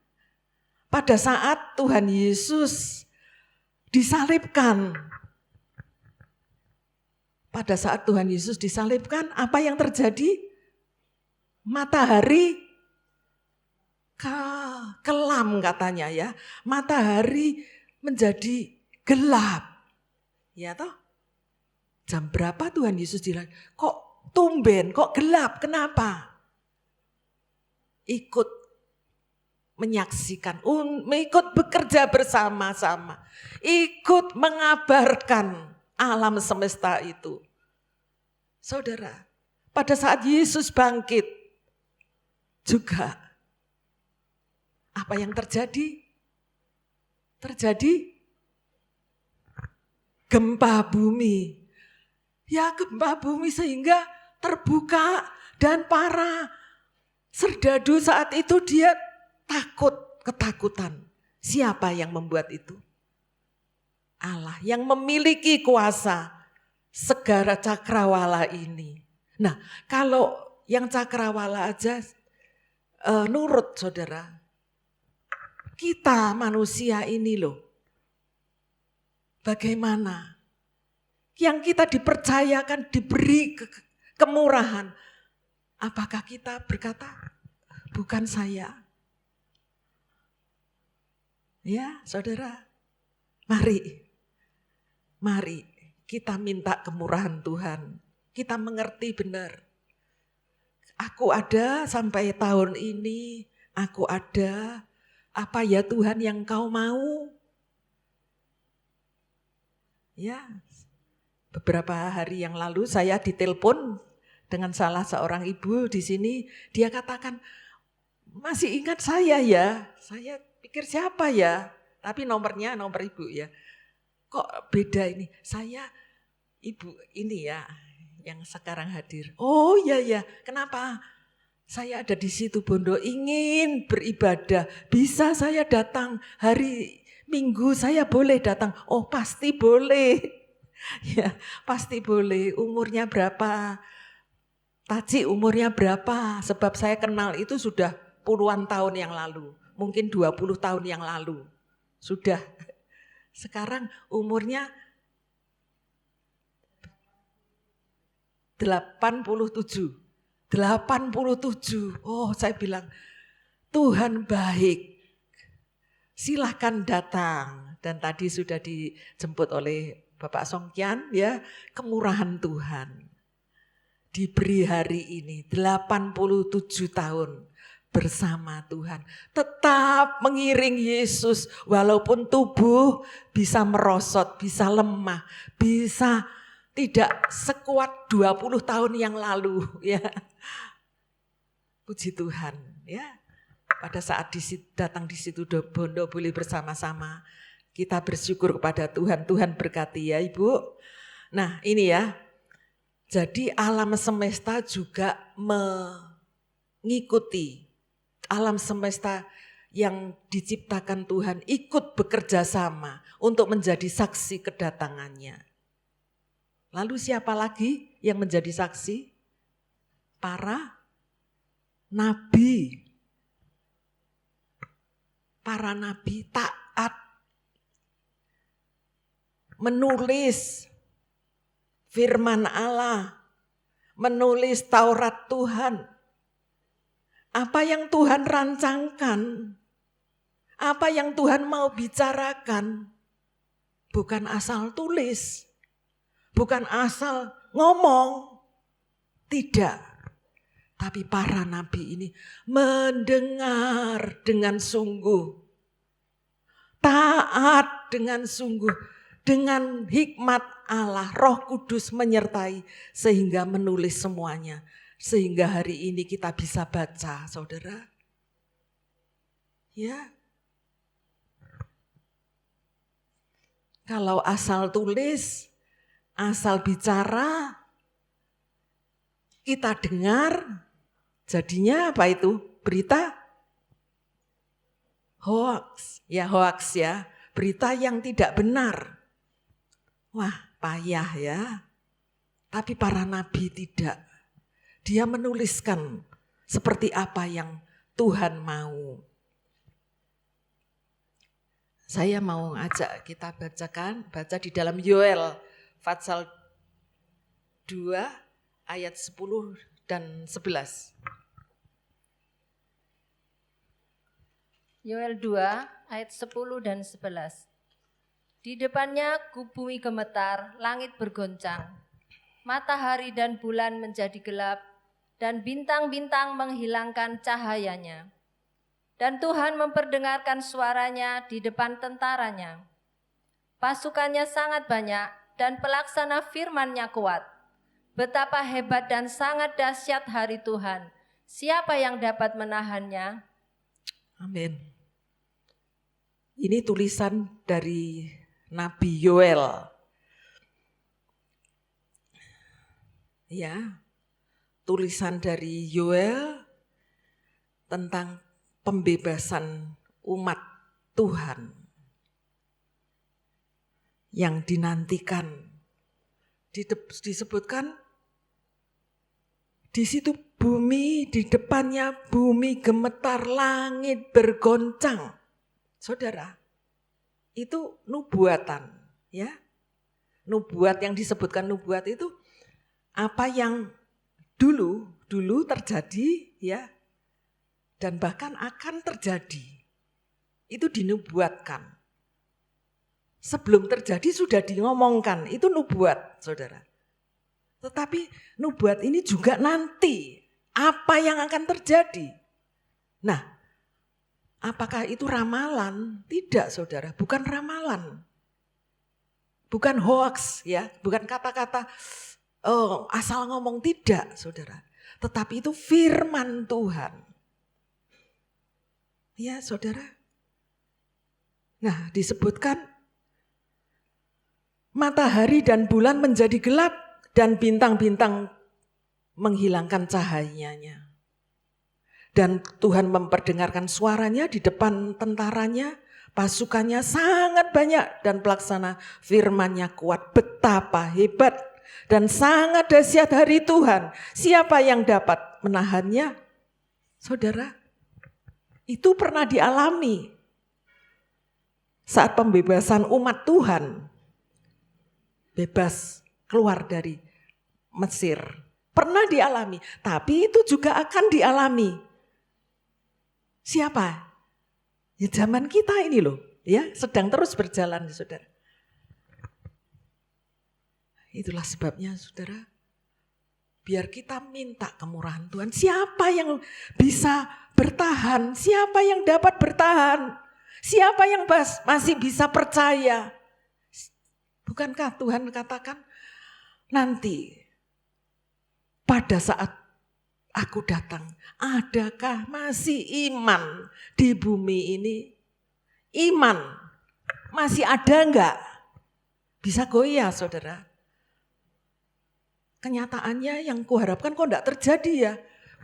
pada saat Tuhan Yesus disalibkan. Pada saat Tuhan Yesus disalibkan, apa yang terjadi? Matahari kelam katanya ya. Matahari menjadi gelap. Ya toh? Jam berapa Tuhan Yesus bilang, kok tumben, kok gelap, kenapa? Ikut menyaksikan, ikut bekerja bersama-sama. Ikut mengabarkan alam semesta itu. Saudara, pada saat Yesus bangkit juga apa yang terjadi? Terjadi gempa bumi. Ya, gempa bumi sehingga terbuka dan para serdadu saat itu dia ketakutan. Siapa yang membuat itu? Allah yang memiliki kuasa segala cakrawala ini. Nah, kalau yang cakrawala aja nurut saudara, kita manusia ini loh, bagaimana? Yang kita dipercayakan, diberi kemurahan, apakah kita berkata, bukan saya? Ya saudara, mari kita minta kemurahan Tuhan. Kita mengerti benar. Aku ada sampai tahun ini, aku ada. Apa ya Tuhan yang kau mau? Ya, beberapa hari yang lalu saya ditelepon dengan salah seorang ibu di sini. Dia katakan, masih ingat saya ya? Saya pikir siapa ya? Tapi nomornya nomor ibu ya. Kok beda ini? Saya ibu ini ya yang sekarang hadir. Oh ya, kenapa? Saya ada di situ Bondo, ingin beribadah. Bisa saya datang hari Minggu, saya boleh datang. Oh pasti boleh. Ya pasti boleh. Umurnya berapa? Taci umurnya berapa? Sebab saya kenal itu sudah puluhan tahun yang lalu. Mungkin 20 tahun yang lalu. Sudah. Sekarang umurnya 87. Oh saya bilang, Tuhan baik. Silahkan datang. Dan tadi sudah dijemput oleh Bapak Songkian ya, kemurahan Tuhan. Diberi hari ini 87 tahun. Bersama Tuhan, tetap mengiring Yesus walaupun tubuh bisa merosot, bisa lemah, bisa tidak sekuat 20 tahun yang lalu ya. Puji Tuhan ya. Pada saat datang di situ Bondo boleh bersama-sama kita bersyukur kepada Tuhan. Tuhan berkati ya Ibu. Nah ini ya. Jadi alam semesta juga mengikuti alam semesta yang diciptakan Tuhan ikut bekerja sama untuk menjadi saksi kedatangannya. Lalu siapa lagi yang menjadi saksi? Para nabi. Para nabi taat. Menulis firman Allah. Menulis Taurat Tuhan. Apa yang Tuhan rancangkan, apa yang Tuhan mau bicarakan, bukan asal tulis, bukan asal ngomong, tidak. Tapi para nabi ini mendengar dengan sungguh, taat dengan sungguh, dengan hikmat Allah, Roh Kudus menyertai sehingga menulis semuanya. Sehingga hari ini kita bisa baca, saudara. Ya. Kalau asal tulis, asal bicara, kita dengar, jadinya apa itu? Berita hoax. Ya hoax ya, berita yang tidak benar. Wah payah ya. Tapi para nabi tidak. Dia menuliskan seperti apa yang Tuhan mau. Saya mau ajak kita baca di dalam Yoel pasal 2 ayat 10 dan 11. Yoel 2 ayat 10 dan 11. Di depannya bumi gemetar, langit bergoncang. Matahari dan bulan menjadi gelap, dan bintang-bintang menghilangkan cahayanya. Dan Tuhan memperdengarkan suaranya di depan tentaranya. Pasukannya sangat banyak dan pelaksana firman-Nya kuat. Betapa hebat dan sangat dahsyat hari Tuhan. Siapa yang dapat menahannya? Amin. Ini tulisan dari Nabi Yoel. Ya, tulisan dari Yoel tentang pembebasan umat Tuhan yang dinantikan. Disebutkan di situ bumi, di depannya bumi gemetar, langit bergoncang. Saudara, itu nubuatan, ya. Nubuat yang disebutkan nubuat itu apa yang dulu terjadi, ya. Dan bahkan akan terjadi. Itu dinubuatkan. Sebelum terjadi sudah ngomongkan, itu nubuat, saudara. Tetapi nubuat ini juga nanti, apa yang akan terjadi. Nah, apakah itu ramalan? Tidak, saudara, bukan ramalan. Bukan hoax, ya, bukan kata-kata asal ngomong, tidak, saudara. Tetapi itu firman Tuhan. Ya, saudara. Nah, disebutkan matahari dan bulan menjadi gelap dan bintang-bintang menghilangkan cahayanya. Dan Tuhan memperdengarkan suaranya di depan tentaranya, pasukannya sangat banyak dan pelaksana firman-Nya kuat. Betapa hebat dan sangat dahsyat hari Tuhan. Siapa yang dapat menahannya? Saudara, itu pernah dialami saat pembebasan umat Tuhan. Bebas keluar dari Mesir. Pernah dialami, tapi itu juga akan dialami. Siapa? Ya zaman kita ini loh, ya, sedang terus berjalan, saudara. Itulah sebabnya, saudara, biar kita minta kemurahan Tuhan. Siapa yang bisa bertahan? Siapa yang dapat bertahan? Siapa yang masih bisa percaya? Bukankah Tuhan katakan, nanti pada saat aku datang, adakah masih iman di bumi ini? Iman masih ada enggak? Bisa goyah, saudara. Kenyataannya yang kuharapkan kok enggak terjadi ya.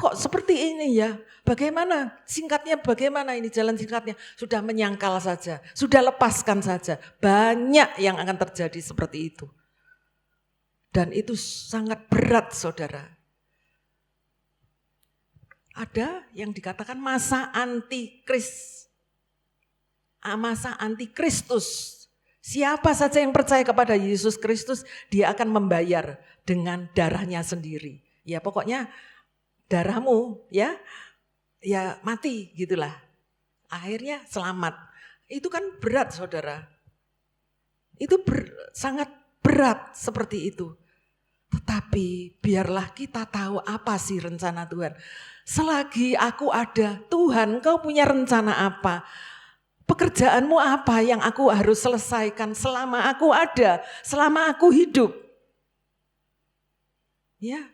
Kok seperti ini ya? Bagaimana? Singkatnya bagaimana ini jalan singkatnya? Sudah menyangkal saja, sudah lepaskan saja. Banyak yang akan terjadi seperti itu. Dan itu sangat berat, saudara. Ada yang dikatakan masa masa antikristus. Siapa saja yang percaya kepada Yesus Kristus, dia akan membayar dengan darahnya sendiri. Ya pokoknya darahmu ya mati gitulah. Akhirnya selamat. Itu kan berat, saudara. Itu sangat berat seperti itu. Tetapi biarlah kita tahu apa sih rencana Tuhan. Selagi aku ada, Tuhan, Kau punya rencana apa? Pekerjaanmu apa yang aku harus selesaikan selama aku ada, selama aku hidup? Ya,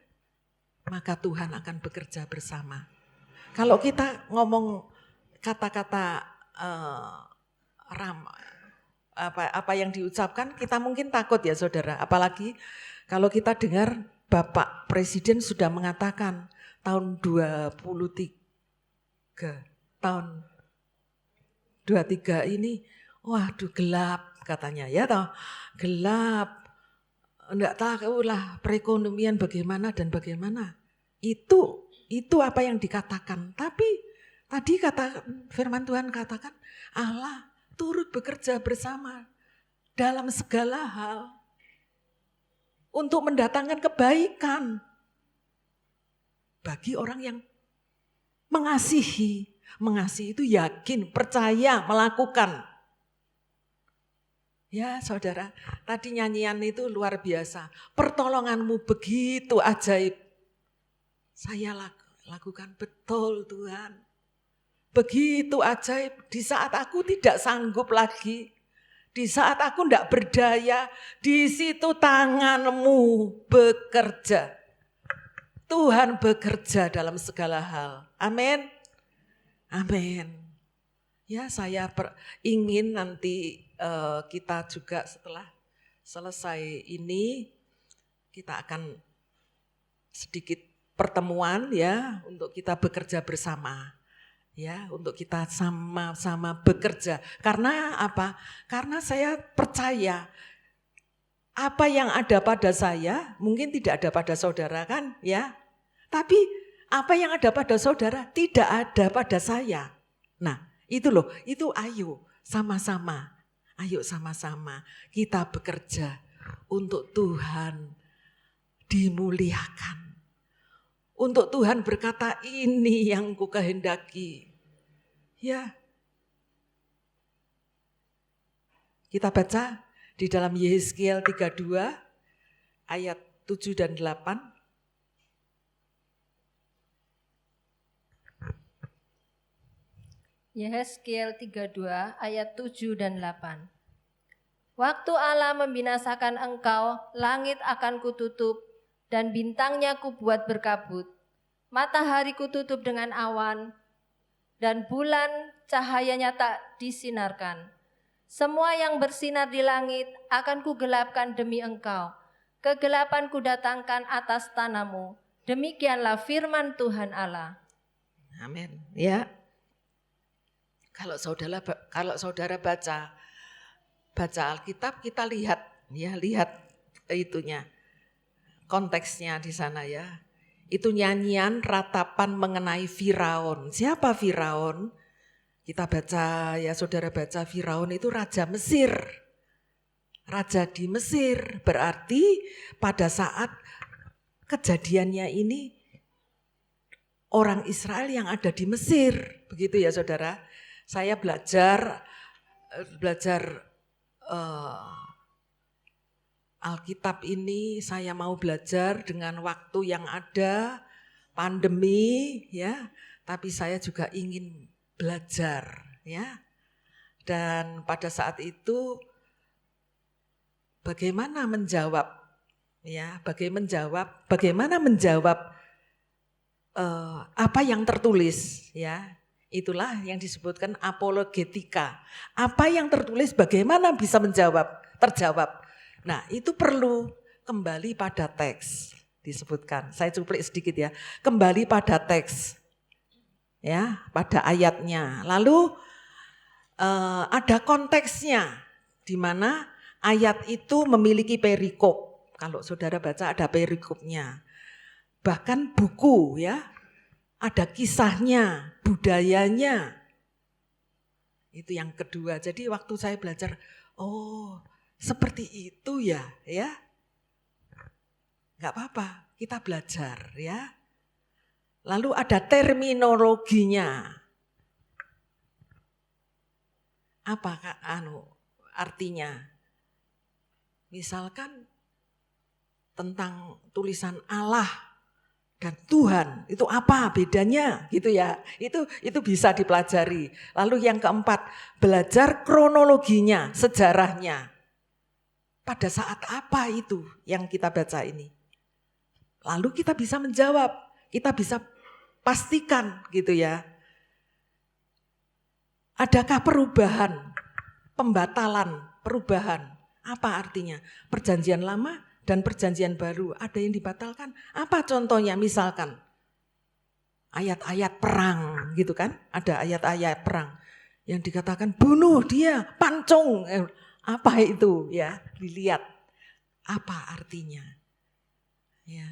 maka Tuhan akan bekerja bersama. Kalau kita ngomong kata-kata apa yang diucapkan, kita mungkin takut ya, saudara. Apalagi kalau kita dengar Bapak Presiden sudah mengatakan tahun 23 ini, waduh gelap katanya ya toh, gelap, enggak tahu lah perekonomian bagaimana dan bagaimana. Itu apa yang dikatakan. Tapi tadi kata firman Tuhan katakan Allah turut bekerja bersama dalam segala hal untuk mendatangkan kebaikan bagi orang yang mengasihi. Mengasihi itu yakin, percaya, melakukan. Ya saudara, tadi nyanyian itu luar biasa. Pertolonganmu begitu ajaib. Saya lakukan betul Tuhan. Begitu ajaib, di saat aku tidak sanggup lagi, di saat aku tidak berdaya, di situ tanganmu bekerja. Tuhan bekerja dalam segala hal. Amin. Amin. Ya, saya ingin nanti kita juga setelah selesai ini, kita akan sedikit pertemuan ya, untuk kita bekerja bersama. Ya, untuk kita sama-sama bekerja. Karena apa? Karena saya percaya apa yang ada pada saya mungkin tidak ada pada saudara kan ya. Tapi apa yang ada pada saudara tidak ada pada saya. Nah itu loh, itu ayo sama-sama. Ayo sama-sama kita bekerja untuk Tuhan dimuliakan. Untuk Tuhan berkata ini yang kukehendaki. Ya. Kita baca di dalam Yehezkiel 32 ayat 7 dan 8. Yehezkiel 32 ayat 7 dan 8. Waktu Allah membinasakan engkau, langit akan kututup dan bintangnya kubuat berkabut. Matahari kututup dengan awan dan bulan cahayanya tak disinarkan. Semua yang bersinar di langit akan kugelapkan demi engkau. Kegelapan kudatangkan atas tanahmu. Demikianlah firman Tuhan Allah. Amin. Ya. Kalau saudara baca Alkitab, kita lihat itunya, konteksnya di sana ya. Itu nyanyian ratapan mengenai Firaun. Siapa Firaun? Kita baca ya, saudara baca, Firaun itu raja Mesir. Raja di Mesir, berarti pada saat kejadiannya ini orang Israel yang ada di Mesir. Begitu ya saudara. Saya belajar Alkitab ini, saya mau belajar dengan waktu yang ada, pandemi ya, tapi saya juga ingin belajar ya. Dan pada saat itu bagaimana menjawab apa yang tertulis ya. Itulah yang disebutkan apologetika. Apa yang tertulis bagaimana bisa terjawab. Nah itu perlu kembali pada teks disebutkan. Saya cuplik sedikit ya. Kembali pada teks. Ya, pada ayatnya. Lalu ada konteksnya. Di mana ayat itu memiliki perikop. Kalau saudara baca ada perikopnya. Bahkan buku ya. Ada kisahnya, budayanya. Itu yang kedua. Jadi waktu saya belajar, oh seperti itu ya. Enggak apa-apa, kita belajar ya. Lalu ada terminologinya. Apa artinya? Misalkan tentang tulisan Allah dan Tuhan, itu apa bedanya gitu ya. Itu bisa dipelajari. Lalu yang keempat, belajar kronologinya, sejarahnya. Pada saat apa itu yang kita baca ini? Lalu kita bisa menjawab, kita bisa pastikan gitu ya. Adakah perubahan, pembatalan, perubahan? Apa artinya? Perjanjian lama dan perjanjian baru, ada yang dibatalkan. Apa contohnya? Misalkan ayat-ayat perang gitu kan. Ada ayat-ayat perang yang dikatakan bunuh dia, pancung. Apa itu ya? Dilihat apa artinya. Ya,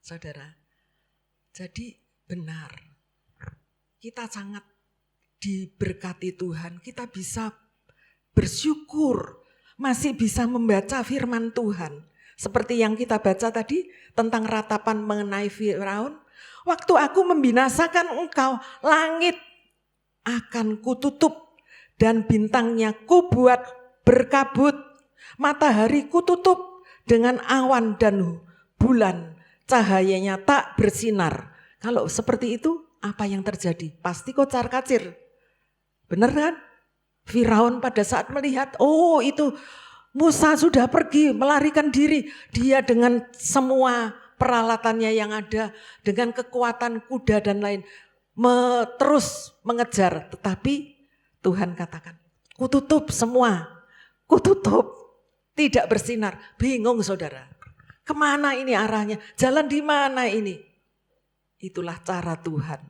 saudara. Jadi benar. Kita sangat diberkati Tuhan. Kita bisa bersyukur masih bisa membaca firman Tuhan. Seperti yang kita baca tadi tentang ratapan mengenai Firaun. Waktu aku membinasakan engkau, langit akan kututup dan bintangnya kubuat berkabut. Matahari kututup dengan awan dan bulan, cahayanya tak bersinar. Kalau seperti itu, apa yang terjadi? Pasti kocar-kacir. Benar kan? Firaun pada saat melihat, oh itu Musa sudah pergi melarikan diri. Dia dengan semua peralatannya yang ada, dengan kekuatan kuda dan lain, terus mengejar. Tetapi Tuhan katakan, kututup semua, kututup, tidak bersinar. Bingung saudara, kemana ini arahnya, jalan di mana ini? Itulah cara Tuhan.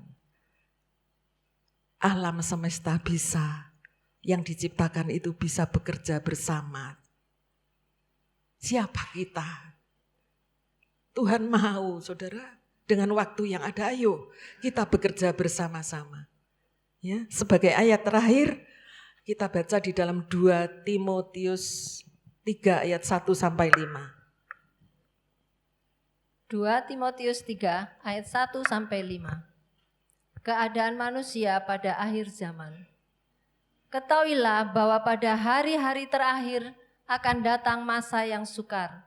Alam semesta bisa, yang diciptakan itu bisa bekerja bersama. Siapa kita? Tuhan mau saudara, dengan waktu yang ada ayo kita bekerja bersama-sama. Ya, sebagai ayat terakhir kita baca di dalam 2 Timotius 3 ayat 1 sampai 5. 2 Timotius 3 ayat 1 sampai 5. Keadaan manusia pada akhir zaman. Ketahuilah bahwa pada hari-hari terakhir akan datang masa yang sukar.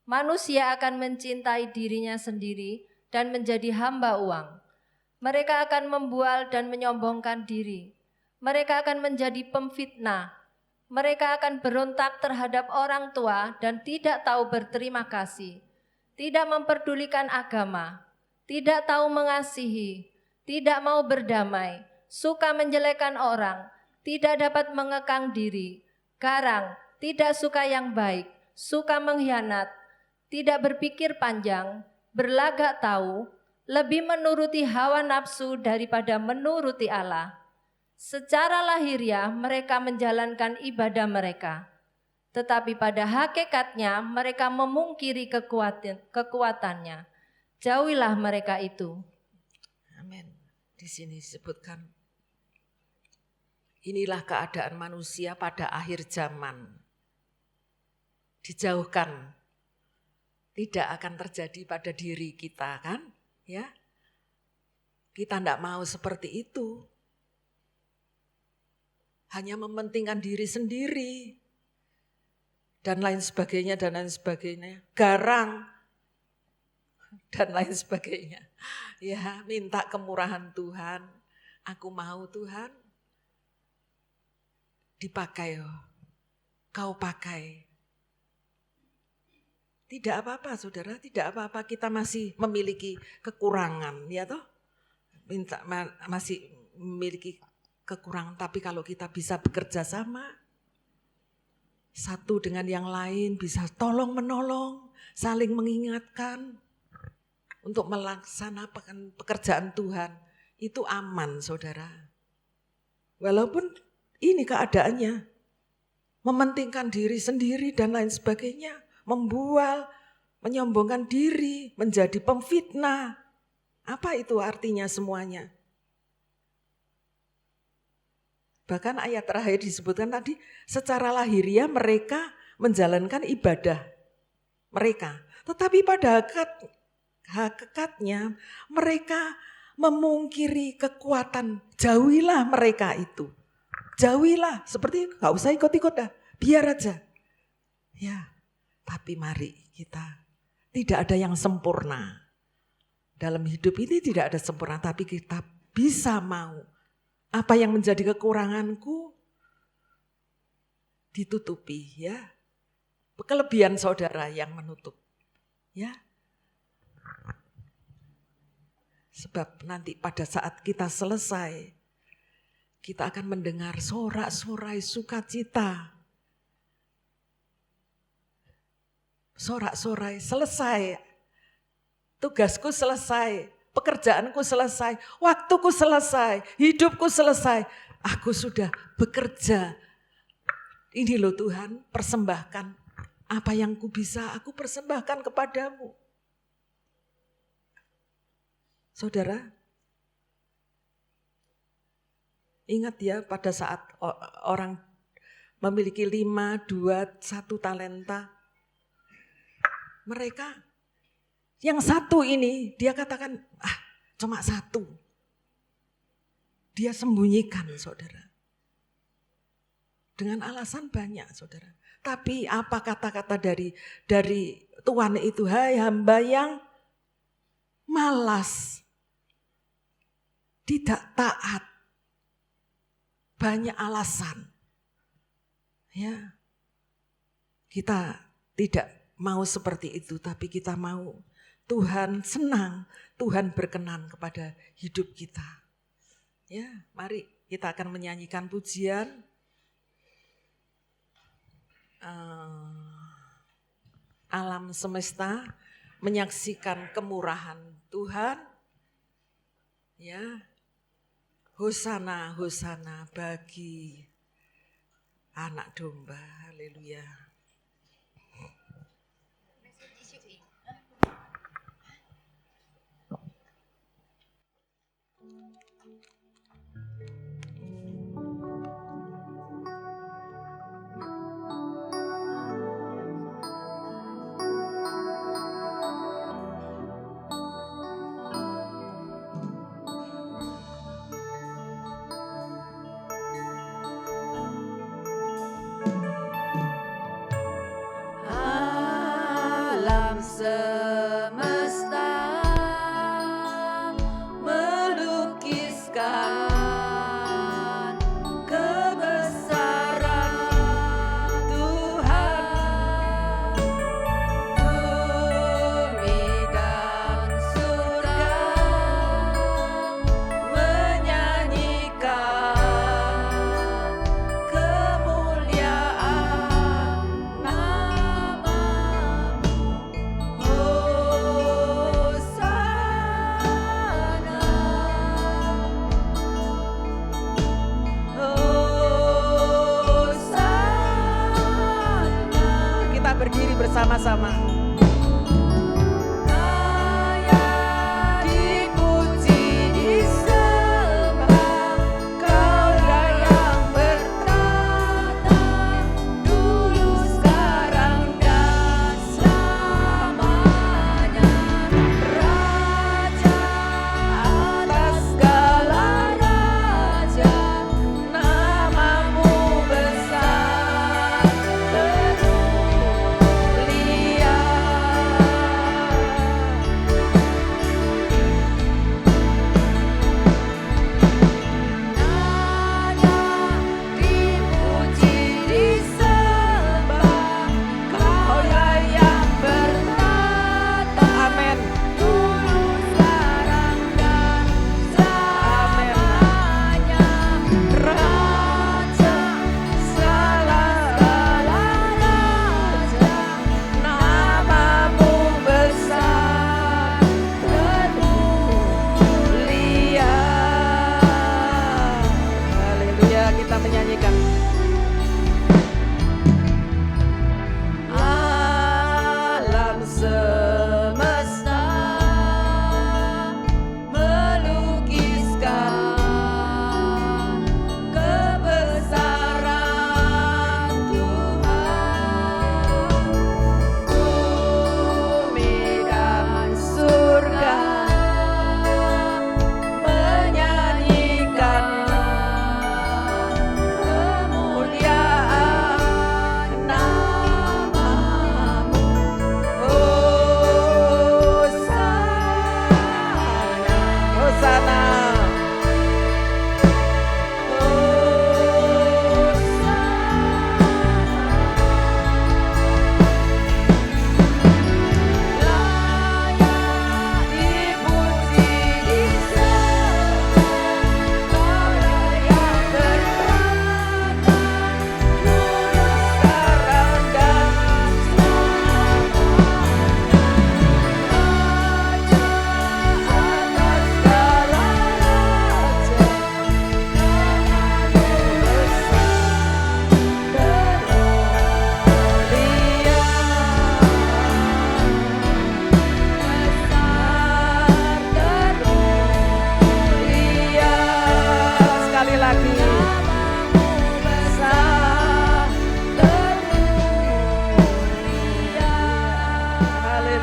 Manusia akan mencintai dirinya sendiri dan menjadi hamba uang. Mereka akan membual dan menyombongkan diri. Mereka akan menjadi pemfitnah. Mereka akan berontak terhadap orang tua dan tidak tahu berterima kasih. Tidak memperdulikan agama. Tidak tahu mengasihi. Tidak mau berdamai. Suka menjelekkan orang. Tidak dapat mengekang diri. Garang. Tidak suka yang baik, suka mengkhianat, tidak berpikir panjang, berlagak tahu, lebih menuruti hawa nafsu daripada menuruti Allah. Secara lahiriah mereka menjalankan ibadah mereka, tetapi pada hakikatnya mereka memungkiri kekuatannya. Jauhilah mereka itu. Amin. Di sini disebutkan, inilah keadaan manusia pada akhir zaman. Dijauhkan, tidak akan terjadi pada diri kita kan, ya. Kita tidak mau seperti itu. Hanya mementingkan diri sendiri dan lain sebagainya dan lain sebagainya. Garang dan lain sebagainya. Ya, minta kemurahan Tuhan. Aku mau Tuhan dipakai, kau pakai. Tidak apa-apa saudara, tidak apa-apa, kita masih memiliki kekurangan, ya toh? Masih memiliki kekurangan, tapi kalau kita bisa bekerja sama, satu dengan yang lain bisa tolong menolong, saling mengingatkan untuk melaksanakan pekerjaan Tuhan, itu aman saudara. Walaupun ini keadaannya, mementingkan diri sendiri dan lain sebagainya, membual, menyombongkan diri, menjadi pemfitnah. Apa itu artinya semuanya? Bahkan ayat terakhir disebutkan tadi, secara lahiriah mereka menjalankan ibadah mereka. Tetapi pada hakikatnya mereka memungkiri kekuatan. Jauhilah mereka itu. Jauhilah, seperti gak usah ikut-ikut dah, biar aja. Ya. Tapi mari kita, tidak ada yang sempurna. Dalam hidup ini tidak ada sempurna, tapi kita bisa mau. Apa yang menjadi kekuranganku ditutupi ya. Kelebihan saudara yang menutup. Ya. Sebab nanti pada saat kita selesai, kita akan mendengar sorak-sorai sukacita. Sorak-sorai, selesai, tugasku selesai, pekerjaanku selesai, waktuku selesai, hidupku selesai. Aku sudah bekerja. Ini loh Tuhan, persembahkan apa yang ku bisa, aku persembahkan kepadamu. Saudara, ingat ya pada saat orang memiliki 5, 2, 1 talenta. Mereka yang satu ini dia katakan, cuma 1. Dia sembunyikan, saudara. Dengan alasan banyak, saudara. Tapi apa kata-kata dari Tuhan itu? Hai hamba yang malas, tidak taat, banyak alasan. Ya, kita tidak mau seperti itu, tapi kita mau Tuhan senang, Tuhan berkenan kepada hidup kita. Ya, mari kita akan menyanyikan pujian. Alam semesta menyaksikan kemurahan Tuhan. Ya, hosana, hosana bagi anak domba. Haleluya. Alam semesta melukiskan kebesaran Tuhan. Bumi dan surga menyanyikan kemuliaan nama-Mu. Kita berdiri bersama-sama. Dipuji, disembah, Kaulah yang bertata dulu, sekarang, dan selamanya. Raja atas segala raja, nama-Mu besar, kemuliaan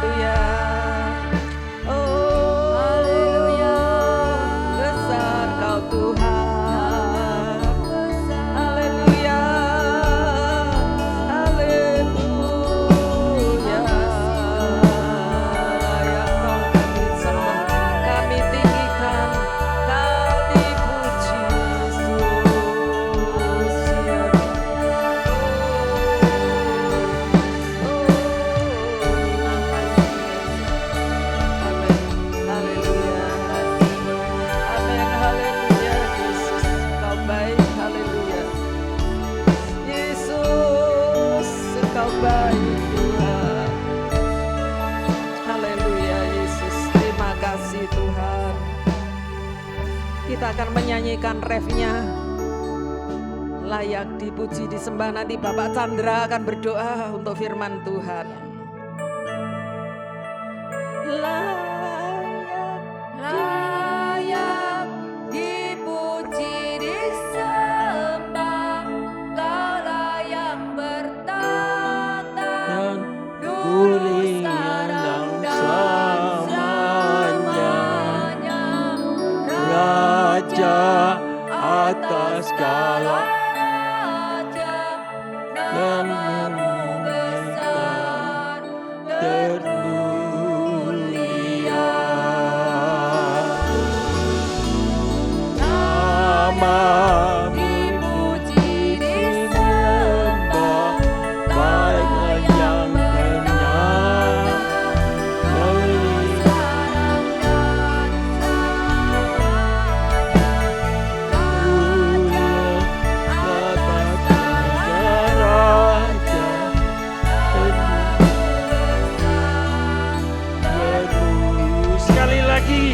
haleluya. Oh, Haleluya. besar Kau Tuhan. Haleluya. Haleluya. Layak Kau kami sembah, kami tinggikan, Kau dipuji Yesus. Ya Amin. Haleluya. Amin. Haleluya. Yesus, Kau baik. Haleluya. Yesus, Kau baik Tuhan. Haleluya Yesus. Terima kasih Tuhan. Kita akan menyanyikan refnya. Layak dipuji disembah. Nanti Bapak Chandra akan berdoa untuk firman Tuhan. Layak Layak dipuji disembah, Kaulah yang bertata dulu sekarang dan selamanya. Raja atas segala raja, namamu besar termulia. nama Dipuji disembah, baiklah yang kenyang sekarang dan sekali lagi.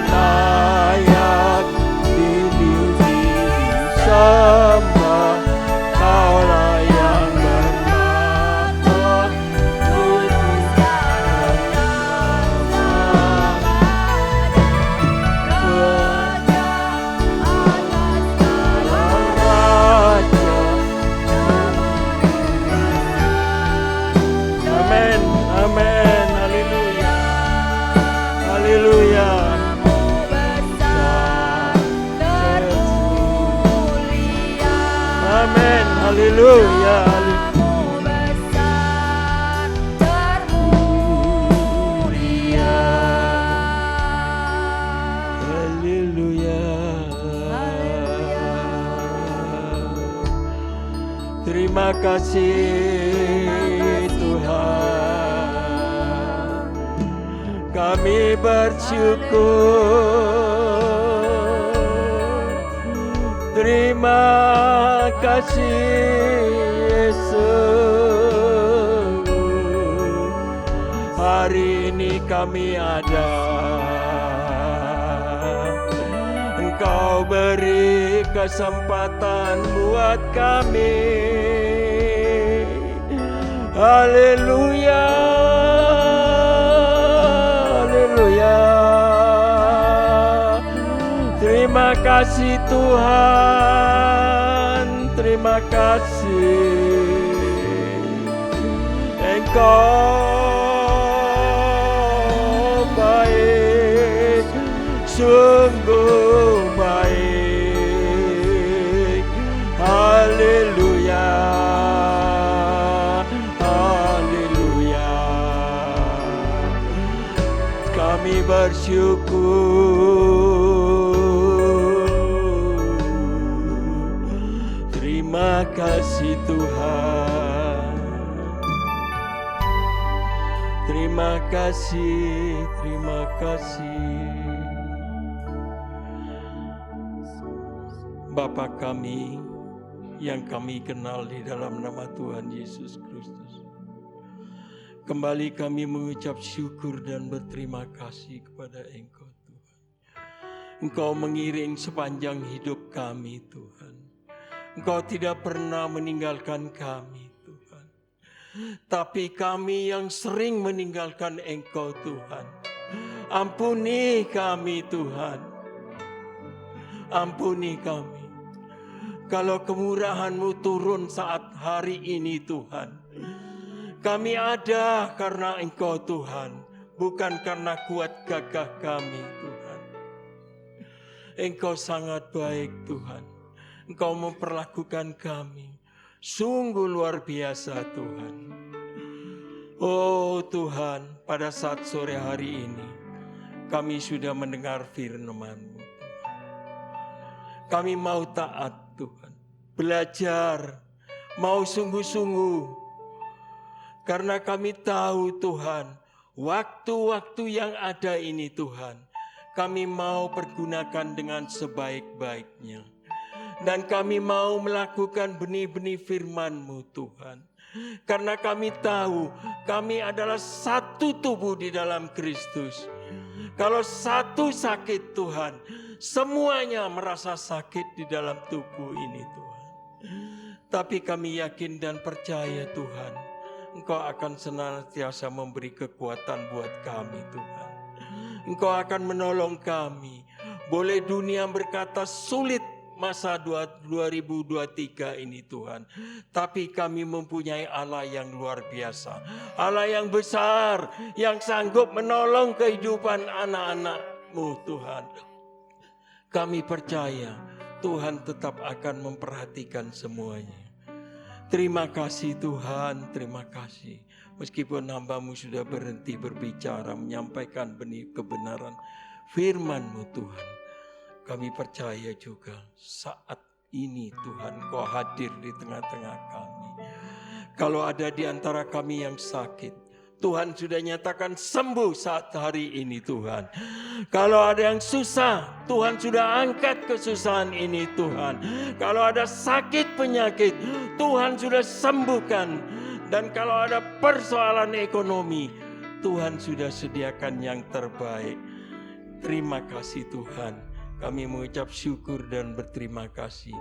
Layak dipuji disembah, Kaulah yang bertata dulu sekarang Raja. Amin, amin, haleluya, haleluya. Amin, haleluya, haleluya. Terima kasih Tuhan, kami bersyukur. Terima kasih Yesus, hari ini kami ada. Engkau beri kesempatan buat kami. Haleluya, haleluya. Terima kasih Tuhan, terima kasih. Engkau baik, sungguh baik. Haleluya, haleluya. Kami bersyukur. Terima kasih Tuhan. Terima kasih, terima kasih. Bapa kami yang kami kenal di dalam nama Tuhan Yesus Kristus, kembali kami mengucap syukur dan berterima kasih kepada Engkau Tuhan. Engkau mengiring sepanjang hidup kami Tuhan. Engkau tidak pernah meninggalkan kami Tuhan. Tapi kami yang sering meninggalkan Engkau Tuhan, ampuni kami Tuhan. Ampuni kami. Kalau kemurahan-Mu turun saat hari ini Tuhan, Kami ada karena Engkau Tuhan, bukan karena kuat gagah kami Tuhan. Engkau sangat baik Tuhan. Engkau memperlakukan kami sungguh luar biasa Tuhan. Oh Tuhan, pada saat sore hari ini kami sudah mendengar firman-Mu. Kami mau taat Tuhan, belajar, mau sungguh-sungguh. Karena kami tahu Tuhan, waktu-waktu yang ada ini Tuhan, kami mau pergunakan dengan sebaik-baiknya. Dan kami mau melakukan benih-benih firman-Mu Tuhan. Karena kami tahu kami adalah satu tubuh di dalam Kristus. Kalau satu sakit Tuhan, semuanya merasa sakit di dalam tubuh ini Tuhan. Tapi kami yakin dan percaya Tuhan, Engkau akan senantiasa memberi kekuatan buat kami Tuhan. Engkau akan menolong kami. Boleh dunia berkata sulit masa 2023 ini Tuhan. Tapi kami mempunyai Allah yang luar biasa. Allah yang besar, yang sanggup menolong kehidupan anak-anak-Mu Tuhan. Kami percaya Tuhan tetap akan memperhatikan semuanya. Terima kasih Tuhan, terima kasih. Meskipun hamba-Mu sudah berhenti berbicara, menyampaikan benih kebenaran firman-Mu Tuhan. Kami percaya juga saat ini Tuhan Kau hadir di tengah-tengah kami. Kalau ada di antara kami yang sakit, Tuhan sudah nyatakan sembuh saat hari ini Tuhan. Kalau ada yang susah, Tuhan sudah angkat kesusahan ini Tuhan. Kalau ada sakit penyakit, Tuhan sudah sembuhkan. Dan kalau ada persoalan ekonomi, Tuhan sudah sediakan yang terbaik. Terima kasih Tuhan. Kami mengucap syukur dan berterima kasih.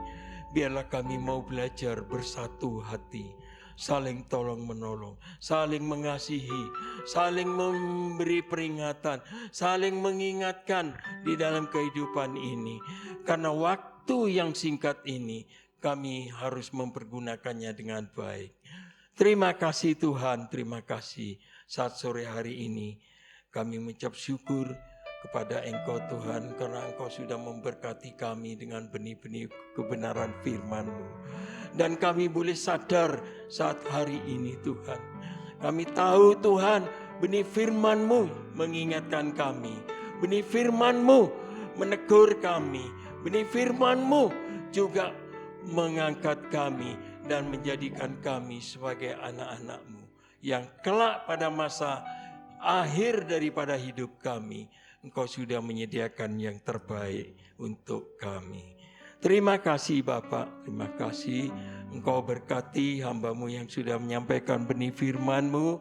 Biarlah kami mau belajar bersatu hati, saling tolong menolong, saling mengasihi, saling memberi peringatan, saling mengingatkan di dalam kehidupan ini. Karena waktu yang singkat ini kami harus mempergunakannya dengan baik. Terima kasih Tuhan, terima kasih. Saat sore hari ini kami mengucap syukur kepada Engkau Tuhan, karena Engkau sudah memberkati kami dengan benih-benih kebenaran firman-Mu. Dan kami boleh sadar saat hari ini Tuhan. Kami tahu Tuhan, benih firman-Mu mengingatkan kami. Benih firman-Mu menegur kami. Benih firman-Mu juga mengangkat kami dan menjadikan kami sebagai anak-anak-Mu. Yang kelak pada masa akhir daripada hidup kami, Engkau sudah menyediakan yang terbaik untuk kami. Terima kasih Bapak, terima kasih. Engkau berkati hamba-Mu yang sudah menyampaikan benih firman-Mu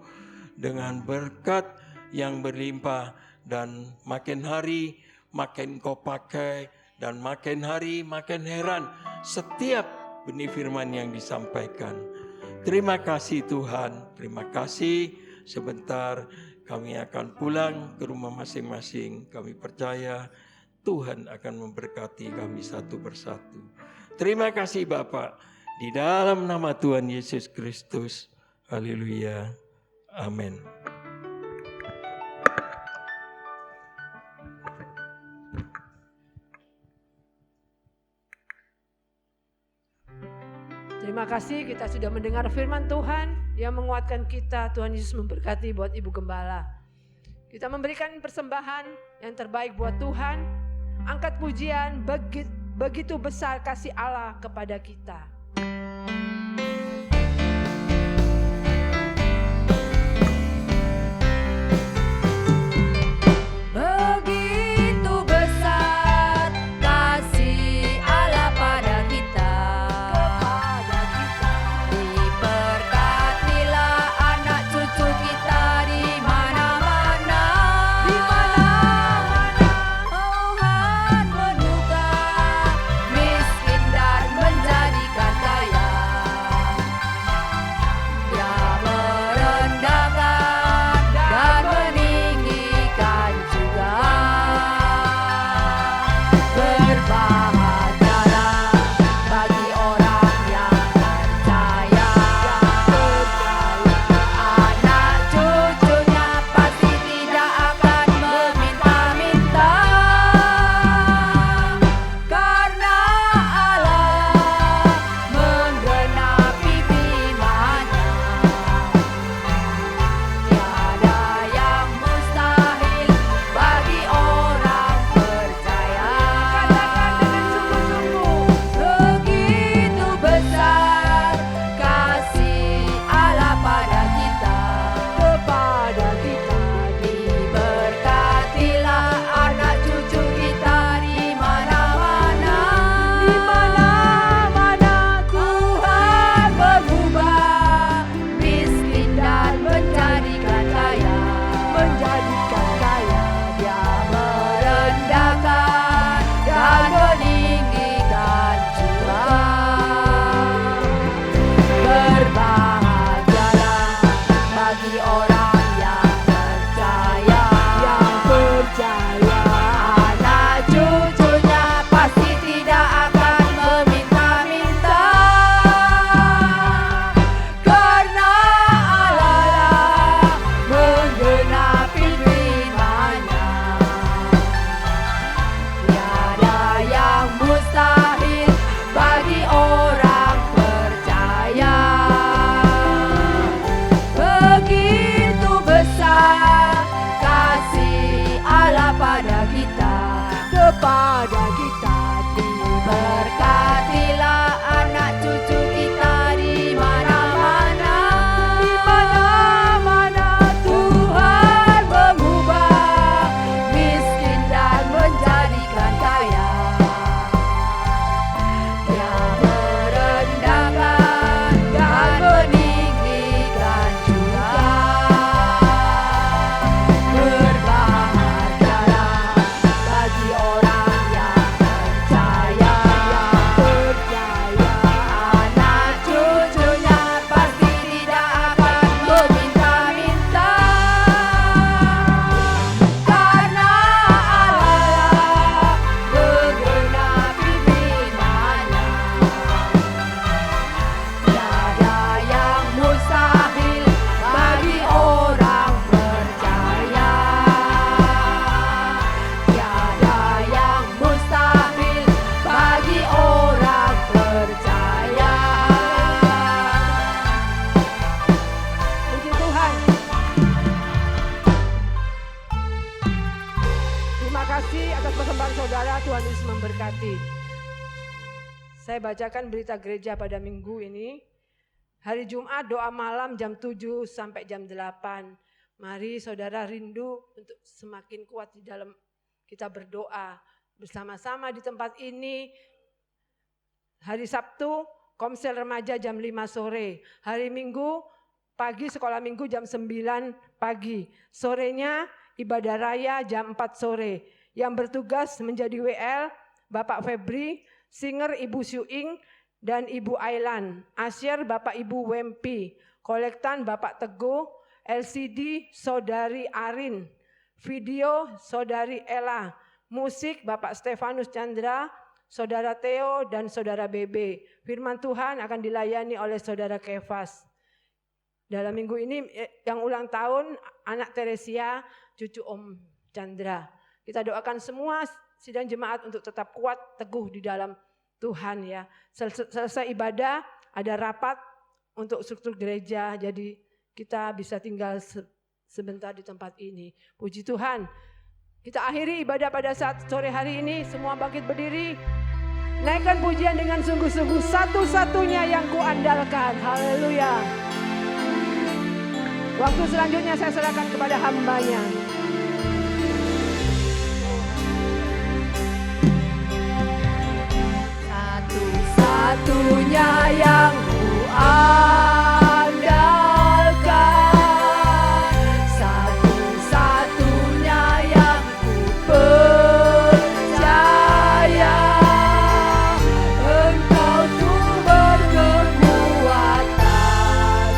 dengan berkat yang berlimpah. Dan makin hari makin Engkau pakai, dan makin hari makin heran setiap benih firman yang disampaikan. Terima kasih Tuhan, terima kasih. Sebentar kami akan pulang ke rumah masing-masing. Kami percaya Tuhan akan memberkati kami satu persatu. Terima kasih Bapak. Di dalam nama Tuhan Yesus Kristus. Haleluya. Amin. Terima kasih, kita sudah mendengar firman Tuhan yang menguatkan kita. Tuhan Yesus memberkati buat Ibu Gembala. Kita memberikan persembahan yang terbaik buat Tuhan. Angkat pujian, begitu besar kasih Allah kepada kita. Miskin dan menjadikan bagi orang yang percaya. Yang percaya. Anak cucunya pasti tidak akan meminta-minta, karena Allah menggenapi firman-Nya. Tiada yang mustahil bagi orang percaya. Begitu besar kasih Allah pada kita, kepada kita. Diberkatilah anak cucu kita di mana-mana. Di mana-mana Tuhan mengubah miskin dan menjadikan kaya. Dia merendahkan dan meninggikan juga. Berbahagialah bagi orang yang percaya. Anak cucunya pasti tidak akan meminta-minta, karena Allah menggenapi firman-Nya. Tiada yang mustahil bagi orang percaya. Tiada yang mustahil bagi orang percaya. Puji Tuhan. Terima kasih atas persembahan saudara. Tuhan Yesus memberkati. Saya bacakan berita gereja pada minggu ini. Hari Jumat doa malam jam 7 sampai jam 8. Mari saudara rindu untuk semakin kuat di dalam kita berdoa bersama-sama di tempat ini. Hari Sabtu komsel remaja jam 5 sore. Hari Minggu pagi sekolah minggu jam 9 pagi. Sorenya ibadah raya jam 4 sore. Yang bertugas menjadi WL Bapak Febri, Singer Ibu Syuing dan Ibu Ailan, Asyir Bapak Ibu Wempi, Kolektan Bapak Teguh, LCD Saudari Arin, video Saudari Ella, musik Bapak Stefanus Chandra, Saudara Theo dan Saudara Bebe. Firman Tuhan akan dilayani oleh Saudara Kefas. Dalam minggu ini yang ulang tahun anak Teresia, cucu Om Chandra. Kita doakan semua sidang jemaat untuk tetap kuat, teguh di dalam Tuhan ya. Selesai ibadah ada rapat untuk struktur gereja, jadi kita bisa tinggal sebentar di tempat ini. Puji Tuhan. Kita akhiri ibadah pada saat sore hari ini. Semua bangkit berdiri. Naikkan pujian dengan sungguh-sungguh. Satu-satunya yang kuandalkan. Haleluya. Waktu selanjutnya saya serahkan kepada hamba-Nya. Satu-satunya yang kuandalkan, satu-satunya yang kupercaya. Engkau sumber kekuatan,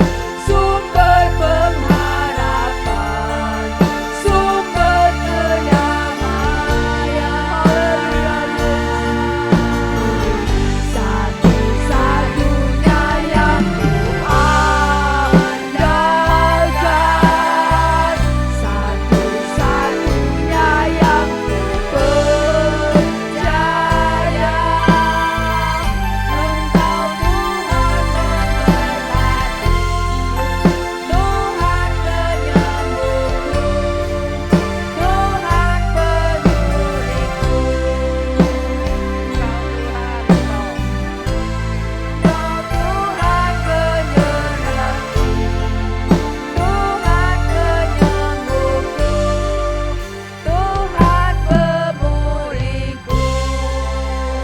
sumber pengharapan, sumber kedamaian. Satu-satunya yang kuandalkan, satu-satunya yang kupercaya. Engkau Tuhan memberkati, Tuhan penyembuhku, Tuhan penyulitku. Kau Tuhan penyerahku, Tuhan penyembuhku, Tuhan pemulihku.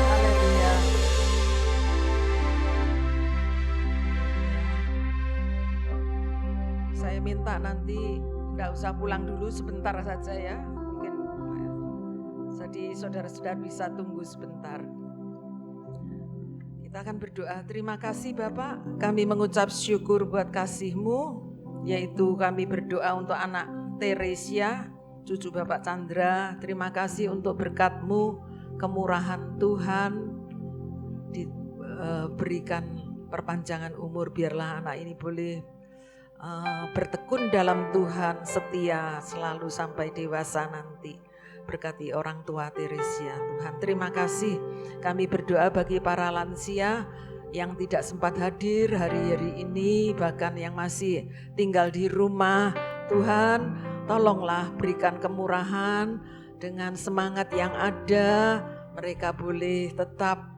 Haleluya. Saya minta nanti enggak usah pulang dulu, sebentar saja ya. Mungkin jadi saudara-saudara bisa tunggu sebentar. Kita akan berdoa. Terima kasih Bapak, kami mengucap syukur buat kasih-Mu yaitu kami berdoa untuk anak Teresia, cucu Bapak Chandra. Terima kasih untuk berkat-Mu, kemurahan Tuhan, diberikan perpanjangan umur, biarlah anak ini boleh bertekun dalam Tuhan, setia selalu sampai dewasa nanti. Berkati orang tua Teresia Tuhan. Terima kasih. Kami berdoa bagi para lansia yang tidak sempat hadir hari-hari ini, bahkan yang masih tinggal di rumah. Tuhan, tolonglah berikan kemurahan, dengan semangat yang ada mereka boleh tetap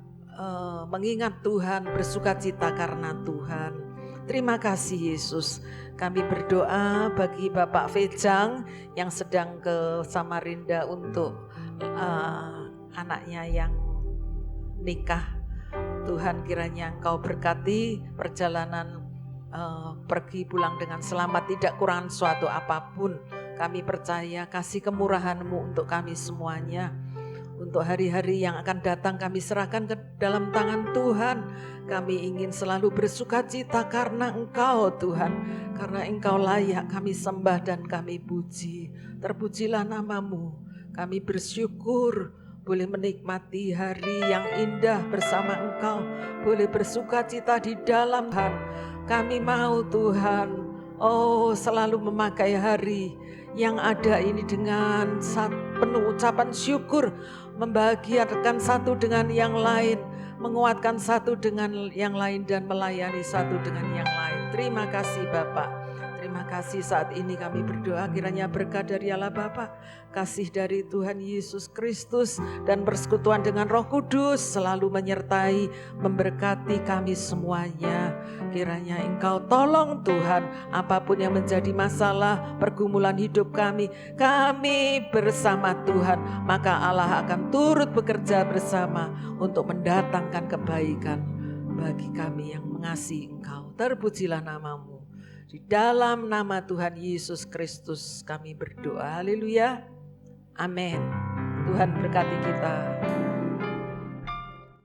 mengingat Tuhan, bersukacita karena Tuhan. Terima kasih Yesus. Kami berdoa bagi Bapak Fejang yang sedang ke Samarinda untuk anaknya yang nikah. Tuhan, kiranya Engkau berkati perjalanan pergi pulang dengan selamat, tidak kurang suatu apapun. Kami percaya kasih kemurahan-Mu untuk kami semuanya. Untuk hari-hari yang akan datang kami serahkan ke dalam tangan Tuhan. Kami ingin selalu bersukacita karena Engkau Tuhan. Karena Engkau layak kami sembah dan kami puji. Terpujilah nama-Mu. Kami bersyukur boleh menikmati hari yang indah bersama Engkau. Boleh bersukacita di dalam Tuhan. Kami mau Tuhan, selalu memakai hari yang ada ini dengan penuh ucapan syukur, membahagiakan satu dengan yang lain, menguatkan satu dengan yang lain, dan melayani satu dengan yang lain. Terima kasih Bapak. Terima kasih. Saat ini kami berdoa kiranya berkat dari Allah Bapa, kasih dari Tuhan Yesus Kristus, dan persekutuan dengan Roh Kudus selalu menyertai, memberkati kami semuanya. Kiranya Engkau tolong Tuhan, apapun yang menjadi masalah, pergumulan hidup kami bersama Tuhan, maka Allah akan turut bekerja bersama untuk mendatangkan kebaikan bagi kami yang mengasihi Engkau. Terpujilah nama-Mu. Di dalam nama Tuhan Yesus Kristus kami berdoa. Haleluya. Amin. Tuhan berkati kita.